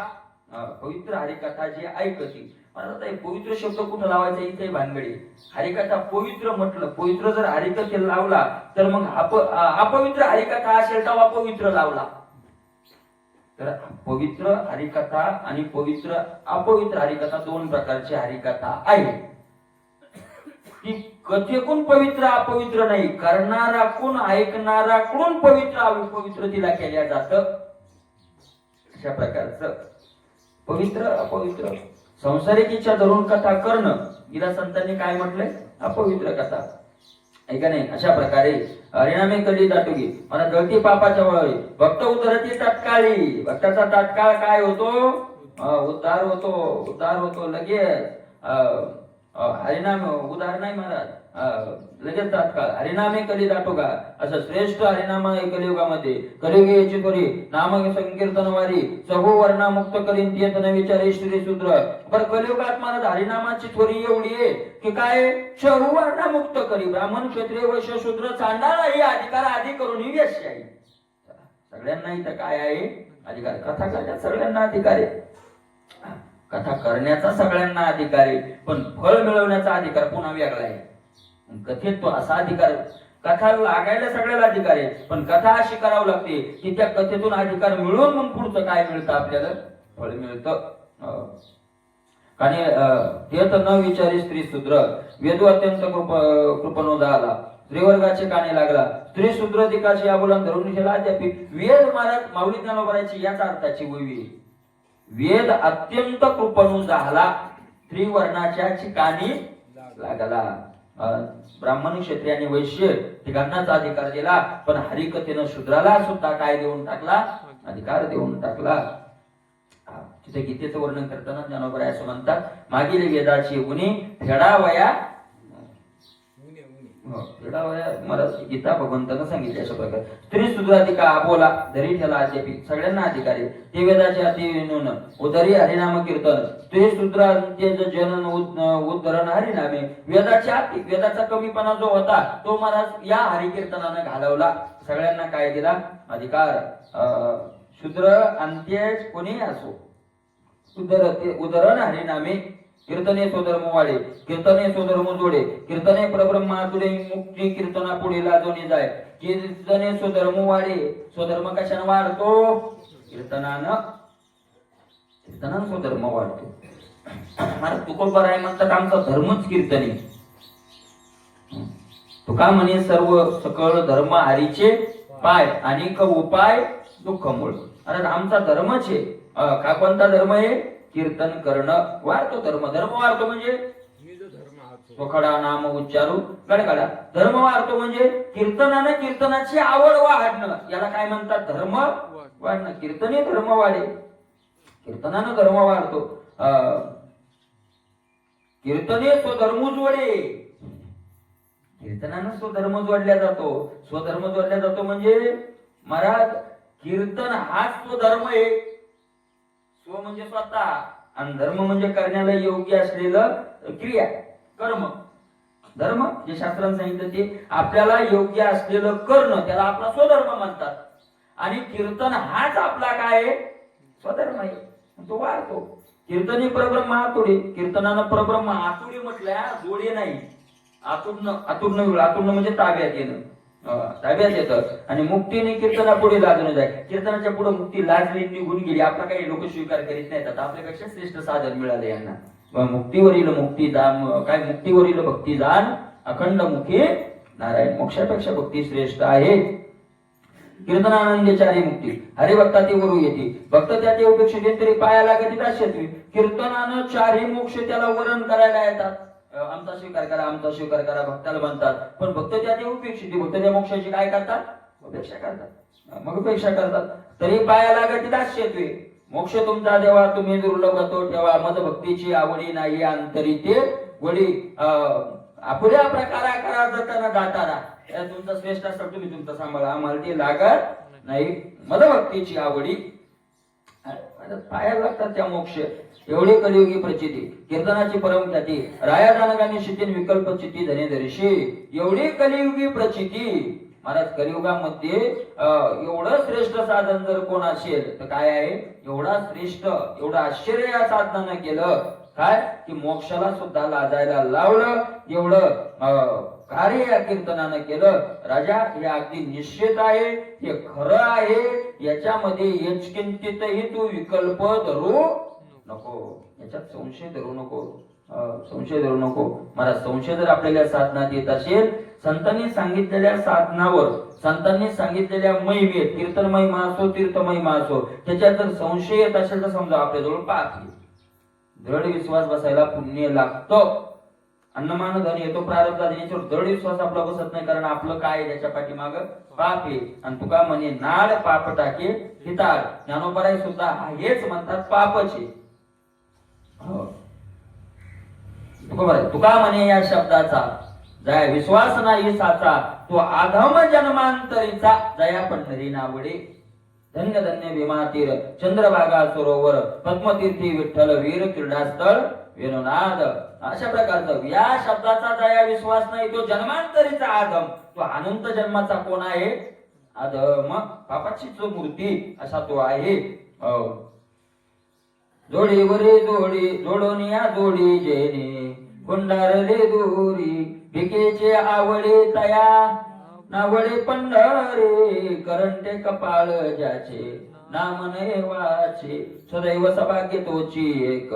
पवित्र हरिकथा जे ऐकती. मला पवित्र शब्द कुठं लावायचा इथे भानगडी. हरिकथा पवित्र म्हटलं, पवित्र जर हरिकथेला लावला तर मग अपवित्र हरिकथा असेल तर अपवित्र लावला. तर पवित्र हरिकथा आणि पवित्र अपवित्र हरिकथा दोन प्रकारची हरिकथा आहे. ती कथेकून पवित्र अपवित्र नाही, करणाराकडून ऐकणाराकडून पवित्र अपवित्र तिला केल्या जात. अशा प्रकारचं पवित्र अपवित्र. संसारिक इच्छा धरून कथा करणं हिला संतांनी काय म्हटलंय? अपवित्र कथा, आहे का नाही? अशा प्रकारे हरिनामे कली दाटुगी, मला जळती पापाच्या वळी. भक्त उद्धरती तत्काळी. भक्ताचा तात्काळ काय होतो? उद्धार होतो, उद्धार होतो लगेच. हरिनाम उदाहरण नाही महाराज, लगेच तात्काळ. हरिनामे कली दाटोगा, असं श्रेष्ठ हरिनाम आहे कलियुगामध्ये. कलियुगी याची त्वरी नाम संकीर्तन वारी, सहो वर्णा मुक्त करीन तेत न विचारे श्री शूद्र. पण कलियुगात महाराज हरिनामाची त्वरी एवढी आहे की काय, सहो वर्णा मुक्त करी. ब्राह्मण क्षत्रिय वैश्य शूद्र चांडाळ हे अधिकार आधी करून ही यश आहे. सगळ्यांना इथं काय आहे? अधिकार. कथा करण्यात सगळ्यांना अधिकार आहे, कथा करण्याचा सगळ्यांना अधिकार आहे, पण फळ मिळवण्याचा अधिकार पुन्हा वेगळा आहे. कथेत तो असा अधिकार, कथा लागायला सगळ्याला अधिकार आहे, पण कथा अशी करावी लागते की त्या कथेतून अधिकार मिळून मग पुढचं काय मिळतं आपल्याला? फळ मिळतं. आणि ते तर न विचारी स्त्री शूद्र, वेदू अत्यंत कृपणो झाला. स्त्रीवर्गाचे काने लागला, स्त्री शूद्र दिकाशी आबोलन धरून ठेला. अद्यापि वेद महाराज माऊली ज्ञानोबराची याच अर्थाची वैवी. वेद अत्यंत कृपणू झाला, त्रिवर्णाच्या ठिकाणी लागला. ब्राह्मण क्षत्रिय आणि वैश्य ठिकाणाचा अधिकार दिला, पण हरिकथेनं शूद्राला सुद्धा काय देऊन टाकला? अधिकार देऊन टाकला. तिथे गीतेचं वर्णन करताना ज्ञानोबराय असं म्हणतात, मागील वेदाची उनी फेडावया, मला गीता भगवंतानं सांगितले अशा प्रकारे. स्त्री शूद्राधिका बोला धरी ठेला अद्यापि सगळ्यांना अधिकार आहे. ते वेदाचे अति विनून उदरी हरिनाम कीर्तन, स्त्री शूद्रांचे जनन उद्धरण हरिनामे. वेदाचे अति, वेदाचा कमीपणा जो होता तो महाराज या हरिकीर्तनानं घालवला. सगळ्यांना काय दिला? अधिकार. शूद्र अंत्य कोणी असो, उदरण हरिनामे. कीर्तने स्वधर्म वाढे, कीर्तने स्वधर्म जोडे, कीर्तने परब्रह्मातुरे मुक्ती कीर्तना पुढे लाजवणे जाय. कीर्तने स्वधर्म वाढे, स्वधर्म कशाने वाढतो? कीर्तनानं. कीर्तनानं स्वधर्म वाढतो. मला तुकोबर आहे म्हणतात आमचा धर्मच कीर्तने. तुका म्हणे सर्व सकळ धर्म हरीचे पाय, अनेक उपाय दुःख मूळ. अरे आमचा धर्मच आहे. का कोणता धर्म आहे? कीर्तन करणं. वाढतो धर्म. धर्म वाढतो म्हणजे स्वखडा नाम उच्चारू गडगडा. धर्म वाढतो म्हणजे कीर्तनानं कीर्तनाची आवड वाढणं, याला काय म्हणतात? धर्म वाढणं. कीर्तने धर्म वाढे, कीर्तनानं धर्म वाढतो. कीर्तने स्वधर्म जोडे, कीर्तनानं स्वधर्म जोडल्या जातो. स्वधर्म जोडल्या जातो म्हणजे महाराज कीर्तन हाच स्वधर्म आहे. स्व म्हणजे स्वतः आणि धर्म म्हणजे करण्याला योग्य असलेलं क्रिया कर्म. धर्म जे शास्त्राने सांगितलं ते आपल्याला योग्य असलेलं करणं त्याला आपला स्वधर्म म्हणतात. आणि कीर्तन हाच आपला काय आहे? स्वधर्म आहे. तो वाढतो. कीर्तनी परब्रह्म आतुडे, कीर्तनानं परब्रह्म आतुडे म्हटल्या जोडे नाही. आतुडणं म्हणजे ताब्यात येणं, ताब्यात येतं. आणि मुक्तीने कीर्तना पुढे लाजून जाय. कीर्तनाच्या पुढे मुक्ती लाजली निघून गेली. आपला काही लोक स्वीकार करीत नाहीत. आता आपल्यापेक्षा श्रेष्ठ साधन मिळाले यांना. मुक्तीवरील मुक्तीवरील भक्ती जाण अखंड मुखी नारायण. मोक्षापेक्षा भक्ती श्रेष्ठ आहे. कीर्तनानंदे चारी मुक्ती हरिभक्ता ती वरू येते. भक्त त्या ते उपेक्षित तरी पाया लागती दास्यत्वी. कीर्तनानं चारही मोक्ष त्याला वरण करायला येतात. आमचा स्वीकार करा, आमचा स्वीकार करा भक्ताला म्हणतात. पण भक्त त्या ते उपेक्षित, भक्त त्या मोक्षाची काय करतात? उपेक्षा करतात. मग उपेक्षा करतात तरी पाया लागती दास्यत्वी. मोक्ष तुमचा देवा तुम्ही दुर्लभ तो ठेवा. मद भक्तीची आवडी नाही अंतरी ते वडी. अपुऱ्या प्रकारा करा जताना दातारा. तुमचा श्रेष्ठ असतात तुम्ही तुमचा सांभाळा, आम्हाला ते लागत नाही. मदभक्तीची आवडी पाया लागतात त्या मोक्ष. एवढी कलियुगी प्रचिती कीर्तनाची परम ख्याती. राया जानगाने शितीन विकल्प चिती धने दर्शी. एवढी कलियुगी प्रचिती महाराज. कलियुगामध्ये एवढं श्रेष्ठ साधन जर कोण असेल तर काय आहे? एवढा श्रेष्ठ एवढं आश्चर्य या साधनानं केलं काय की मोक्षाला सुद्धा लाजायला लावलं. एवढं कार्य या कीर्तनानं केलं. राजा हे अगदी निश्चित आहे, हे खरं आहे. याच्यामध्ये यचकिंचितही तू विकल्प धरू नको. याच्यात संशय धरू नको, संशय धरू नको. मला संशय जर आपल्याला साधनात येत असेल, संतांनी सांगितलेल्या साधनावर, संतांनी सांगितलेल्या महिमेत, कीर्तन महिमा असो तीर्थ महिमा असो, त्याच्यात जर संशय येत असेल तर समजा आपल्याजवळ पाप आहे. दृढ विश्वास बसायला पुण्य लागतं. अन्नमान धन येतो प्रारब्धात, याच्यावर दृढ विश्वास आपला बसत नाही. कारण आपलं काय आहे त्याच्या पाठीमाग? पाप आहे. आणि तुका म्हणे नाड पाप टाके हिताळ. ज्ञानोबराई सुद्धा हेच म्हणतात पापच आहे. तुका म्हणे या शब्दाचा जया विश्वास नाही साचा. तो आधम जन्मांतरीचा जया पंढरी नावडे. धन्य धन्य भीमातीर चंद्रभागा सरोवर पद्मतीर्थी विठ्ठल वीर क्रीडास्थळ वेणुनाद. अशा प्रकारचा या शब्दाचा जया विश्वास नाही तो जन्मांतरीचा आधम. तो अनंत जन्माचा कोण आहे? आधम, पापाचीच मूर्ती असा तो आहे. जोडीवरी जोडी जोडून या जोडी जेणे गुंडारले दोरी. भिकेचे आवडे तया नावडे पंढरे. करंटे कपाळ ज्याचे नाम नये वाचे. सदैव सभाग्य तोची एक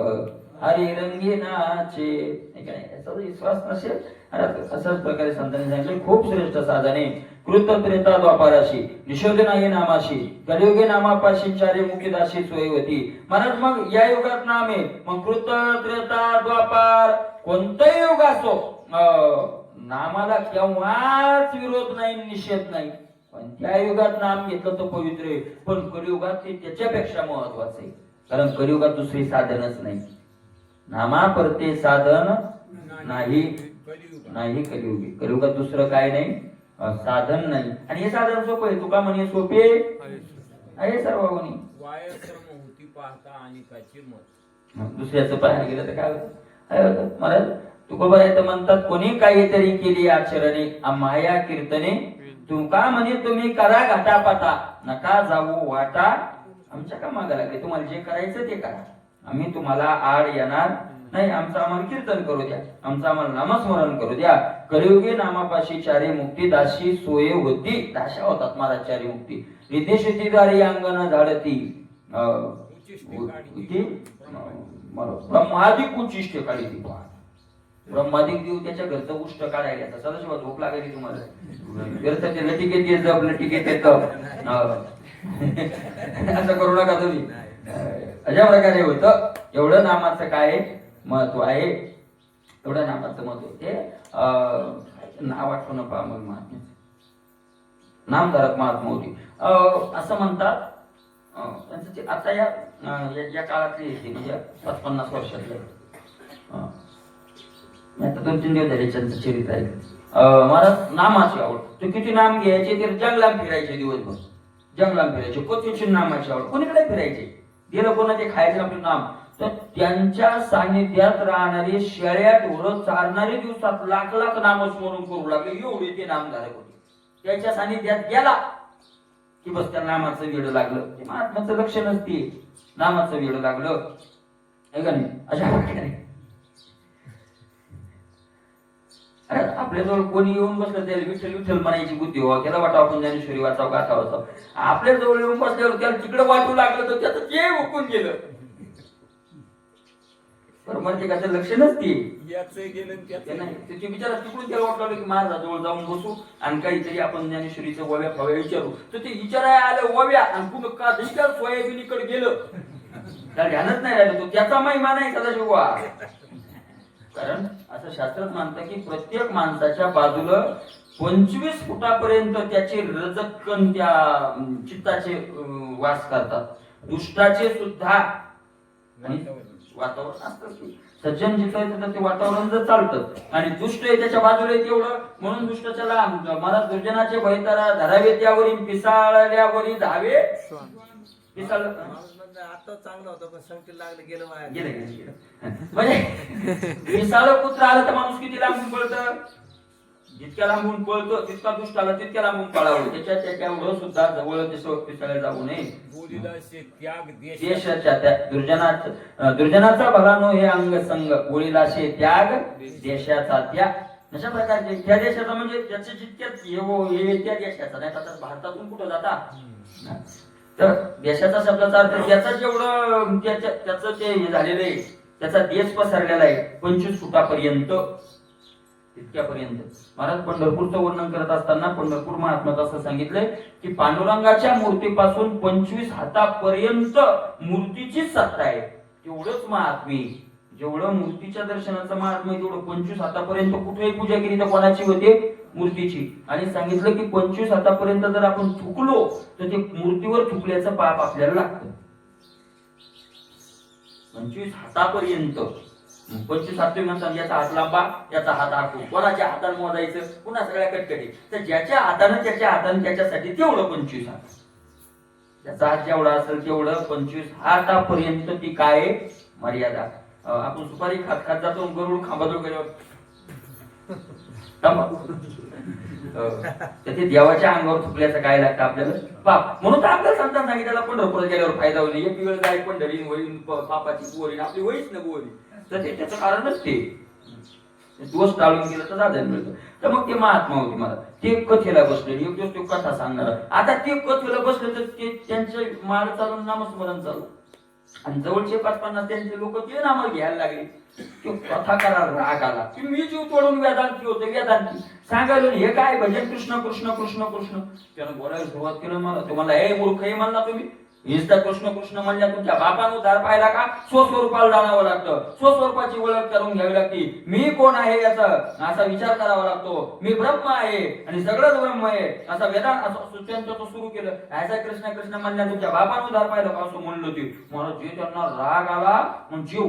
हरी रंगीनाचे. याचा विश्वास नसेल अशाच प्रकारे संतांनी सांगितले. खूप श्रेष्ठ साधने कृत त्रेता द्वापाराशी निषोध नाही नामाशी कलियुगे नामापाशी चारी मुखी दाशी सोय होती. महाराज मग या युगात नामे मग कृत त्रेता द्वापार कोणताही युग असो नामाला केव्हाच विरोध नाही, निषेध नाही. पण त्या युगात नाम घेतलं तर पवित्र आहे. पण कलियुगात ते त्याच्यापेक्षा महत्वाचं आहे. कारण कलियुगात दुसरी साधनच नाही. नामापरते साधन नाही नाही कलियुगी. कलियुगात दुसरं काय नाही, साधन नाही. आणि हे साधन सोपं आहे. तुका म्हणे सोपे आहे सर्वांनी. पाहता आणि काची मत. दुसऱ्याचं पाहायला गेलं तर काय होतं? महाराज तुकोबा तर म्हणतात कोणी काहीतरी केली आचरणे माया कीर्तने. तुका म्हणे तुम्ही करा घाटापाटा नका जाऊ वाटा. आमच्या का मागा लागले? तुम्हाला जे करायचं ते करा. आम्ही तुम्हाला आड येणार नाही. आमचं आम्हाला कीर्तन करू द्या, आमचं आम्हाला नामस्मरण करू द्या. कलियुगी नामापाशी चारी मुक्ती दाशी सोय होती. दाशा होतात महाराज चारी मुक्ती. रिद्धेशुद्धीद्वारे अंगण झाडती ब्रह्मादिक उच्चिष्ट काढी ती. ब्रह्मादिक देव त्याच्या घरचं उष्ट काढायला सदाशिवा झोप लागायची तुम्हाला. घरचं ते लटिकेत येत जप लटिकेत येत असं करू नका तुम्ही. अशा प्रकारे होतं. एवढं नामाचं काय महत्व आहे, एवढं नामाचं महत्व. ते नाव आठवण पहा मग महात्म्याचं. नामधारक महात्मा होती असं म्हणतात. आता या काळातली म्हणजे 50 वर्षातले आता 2-3 दिवस झाले त्यांचं चरित्र आहे. महाराज नामाची आवड. ते किती नाम घ्यायचे ते जंगलात फिरायचे दिवसभर. जंगलात फिरायचे कोणत्याची नामाची आवड. कोणीकडे फिरायचे. गेलं कोणाचे खायचं आपलं नाम. तर त्यांच्या सानिध्यात राहणारे शेळ्या ढोरं चारणारे दिवसात लाख लाख नामस्मरण करू लागले, एवढे ते नामधारक होते. त्याच्या सानिध्यात गेला की बस त्या नामाचं वेड लागलं. ते महात्म्याचं लक्ष नसते, नामाचं वेड लागलं आहे का नाही. अशा प्रकारे आपल्याजवळ कोणी येऊन बसलं त्याला विठ्ठल विठ्ठल म्हणायची बुद्धी व्हावं, त्याला वाटावं आपण ज्ञानेश्वरी वाचावं गाथा वाचावं. आपल्या जवळ येऊन बसल्यावर त्याला तिकडे वाटू लागलं तर त्याचं ते हुकून गेलं. प्रत्येकाचं लक्ष नसते, नाही त्याची विचार तिकडून त्याला वाटलं की माझा जवळ जाऊन बसू आणि काहीतरी आपण ज्ञानेश्वरीचं वव्या फव्या विचारू. तर ते विचारायला आलं वव्या आणि कुठं का दिसतात सोयाबीनीकडे गेलं, त्याला ध्यानच नाही राहिलं. तो त्याचा महिमा नाही सदाशिवा. कारण असं शास्त्रात मानतं की प्रत्येक माणसाच्या बाजूला 25 फुटापर्यंत त्याचे रजकण त्या चित्ताचे वास करतात. दुष्टाचे सुद्धा वातावरण असतं की सज्जन जिथं आहे तिथं ते वातावरण जर चालतं आणि दुष्ट आहे त्याच्या बाजूला तेवढं. म्हणून दुष्टाच्या लांब मला दुर्जनाचे भयतारा धरावे त्यावरी पिसाळल्यावरी धावे. पिसाळ आता चांगलं होतं पण संकट लागलं गेलं वाया. गेलं म्हणजे पिसाळ कुत्र आलं तर माणूस किती लांबून पळतं, जितक्या लांबून पळतो तितका दुष्ट आला तितक्या लांबून पळावं. त्याच्या एवढं सुद्धा जवळ पिसाळ्या जाऊ नये. देशाच्या त्या दुर्जनाचा भलानो हे अंग संग गोळीला शे त्याग देशाचा त्याग. अशा प्रकारचे त्या देशाचा म्हणजे त्याचे जितक्यात हे त्या देशाचा नाही तर भारतातून कुठं जाता. तर देशाचा शब्दाचा अर्थ त्याचा जेवढं त्याचं ते हे झालेलं आहे, त्याचा देश पसरलेला आहे 25 फुटापर्यंत इतक्यापर्यंत. महाराज पंढरपूरचं वर्णन करत असताना पंढरपूर महात्म्यात असं सांगितलंय की पांडुरंगाच्या मूर्तीपासून 25 हातापर्यंत मूर्तीची सत्ता आहे. तेवढंच महात्म्य, जेवढं मूर्तीच्या दर्शनाचं महात्म्य तेवढं 25 हातापर्यंत कुठेही पूजा केली तर कोणाची होते, मूर्तीची. आणि सांगितलं की 25 हातापर्यंत जर आपण थुकलो तर ते मूर्तीवर थुकल्याचं पाप आपल्याला लागतं. 25 हातापर्यंत 25 हात म्हणतात याचा हात लांबा याचा हात आखू. कोणाच्या हाताने मोजायचं, पुन्हा सगळ्या कटकटी. तर ज्याच्या हाताने त्याच्यासाठी तेवढं 25 हात. त्याचा हात जेवढा असेल तेवढं 25 हातापर्यंत ती काय मर्यादा. आपण सुपारी खात खात जातो गरुड खांबाजवळ गेल्यावर ते देवाच्या अंगावर थुकल्याचं काय लागतं आपल्याला पाप. म्हणून तर आपल्याला सांगतात सांगितलं पंढरपूर गेल्यावर फायदा होईल. एक वेळ जाईल पंढरी होईल पापाची होईल आपली होईच ना होईल. तर ते त्याचं कारणच ते दोष टाळून गेलं तर साधन मिळतं. तर मग ते महात्मा होते मला ते कथेला बसले, एक दिवस ते कथा सांगणार. आता ते कथेला बसले तर ते त्यांचे माळ चालून नामस्मरण चालू आणि जवळचे 5-50 त्यांचे लोक ते नाम घ्यायला लागले. तो कथा करायला राग आला की मी जीव तोडून वेदांती होते वेदांती सांगायला हे काय भजन कृष्ण कृष्ण कृष्ण कृष्ण. त्यानं बोलायला सुरुवात केलं. मला तुम्हाला हे मूर्ख हे म्हणला तुम्ही नुसता कृष्ण कृष्ण म्हणल्या तुमच्या बापानं उद्धार पाहिला का. स्वस्वरूपाला जाणावं लागतं, स्वस्वरूपाची ओळख करून घ्यावी लागते. मी कोण आहे याचा असा विचार करावा लागतो. मी ब्रह्म आहे आणि सगळंच ब्रह्म आहे असा वेदांत असं त्यांचं तो सुरू केलं. ह्याचा कृष्ण कृष्ण म्हणल्या तुमच्या बापानं उद्धार पाहिलं का असं म्हणलं ते. मला जे त्यांना राग आला मग जे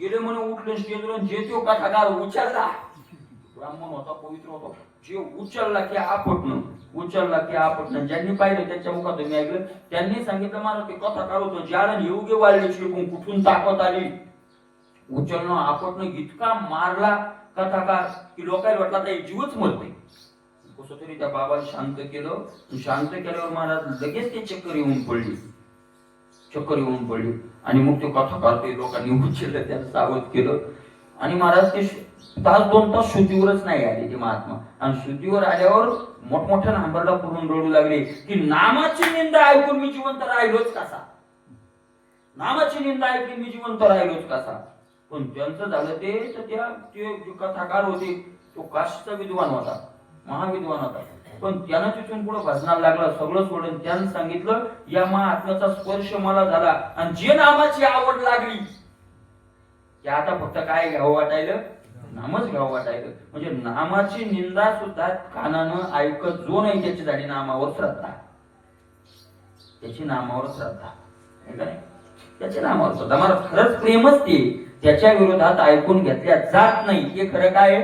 गेले म्हणून उठले स्टेजवर जे तो कथाकार उचलला ब्राह्मण होता पवित्र होता जे उचलला की आपटणं उचलला की आपटणं. ज्यांनी पाहिलं त्यांच्या मुखात मी ऐकलं त्यांनी सांगितलं मला ते कथाकार होतो ज्याला योग्य वाढले शिकून कुठून ताकद आली उचलणं आपटणं इतका मारला कथाकार की लोकांना वाटला तर जीवच मरते. कसं तरी त्या बाबाला शांत केलं. शांत केल्यावर महाराज लगेच ते चक्कर येऊन पडली आणि मग ते कथाकार ते लोकांनी उचललं त्याला सावध केलं आणि महाराज ते 1-2 तास शुद्धीवरच नाही आले ते महात्मा. आणि शुद्धीवर आल्यावर मोठमोठ्या नांबरला पुरून रडू लागले की नामाची निंदा ऐकून मी जिवंत राहिलोच कसा. नामाची निंदा ऐकून मी जिवंत राहिलोच कसा. पण त्यांचं झालं ते तर ते कथाकार होते तो काशीचा विद्वान होता महाविद्वान होता. पण त्यानं तिथून पुढे भजनाला लागला सगळं सोडून. त्यानं सांगितलं या महात्म्याचा स्पर्श मला झाला आणि जे नामाची आवड लागली ते आता फक्त काय घ्यावं वाटायलं नामच घ्यावं वाटायलं. म्हणजे नामाची निंदा सुद्धा कानानं ऐकत जो नाही त्याची झाली नामावर श्रद्धा. त्याची नामावर श्रद्धा आहे का नाही. त्याच्या नामावर श्रद्धा मला खरंच प्रेमच ते त्याच्या विरोधात ऐकून घेतल्या जात नाही. हे खरं काय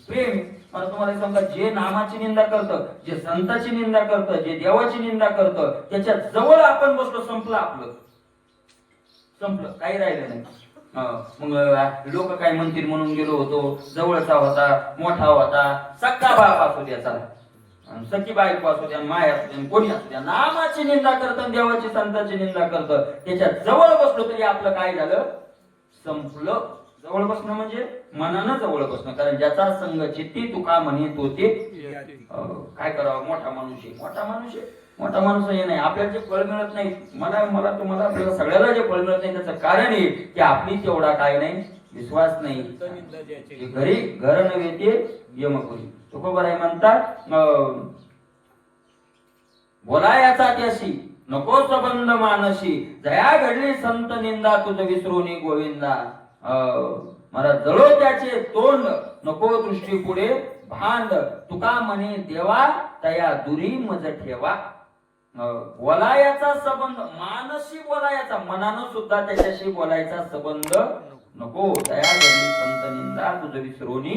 प्रेम. मला तुम्हाला सांगा जे नामाची निंदा करतं जे संताची निंदा करतं जे देवाची निंदा करतं त्याच्या जवळ आपण बसलो संपलं आपलं संपलं काही राहिलं नाही. मग लोक काय म्हणतील म्हणून गेलो होतो, जवळचा होता, मोठा होता, सक्का बाप असू द्या, चला सखी बायको असू द्या, माय असू द्या, कोणी असू द्या, नामाची निंदा करतं, देवाची संतांची निंदा करतं, त्याच्या जवळ बसलो तरी आपलं काय झालं, संपलं. जवळ बसणं म्हणजे मनानं जवळ बसणं, कारण ज्याचा संग चित्ती तुका म्हणे तो ते काय करावं. मोठा माणूस आहे, मोठा माणूस हे नाही, आपल्याला जे फळ मिळत नाही, मला तुम्हाला आपल्याला सगळ्याला जे फळ मिळत नाही त्याचं कारण आहे की आपली तेवढा काय नाही, विश्वास नाही. घरी घर नव्हे ते यमपुरी. तुकोबाराय म्हणतात बोलायाचा त्याशी नको संबंध मानशी, जया घडली संत निंदा तुझ विसरूनी गोविंदा. मला जळो त्याचे तोंड नको दृष्टी पुढे भांड, तुका म्हणे देवा तया दुरी मज ठेवा. बोलायाचा संबंध मानशी, बोलायाचा मनानं सुद्धा त्याच्याशी बोलायचा संबंध नको. दया घडली संत निंदा तुझ विसरूनी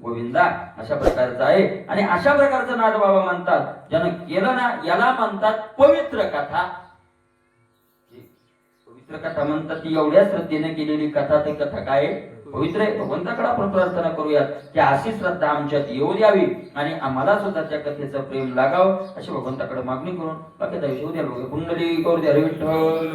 गोविंदा, अशा प्रकारचा आहे. आणि अशा प्रकारचं नाथबाबा म्हणतात, ज्यानं केलं ना याला म्हणतात पवित्र कथा. पवित्र कथा म्हणतात ती एवढ्या श्रद्धेने केलेली कथा, ती कथा काय पवित्र आहे. भगवंताकडे आपण प्रार्थना करूयात की अशी श्रद्धा आमच्यात येऊ द्यावी आणि आम्हाला सुद्धा त्या कथेचं प्रेम लागावं, अशी भगवंताकडे मागणी करून बाकी येऊ द्या. पुंडलिक करू द्या विठ्ठल.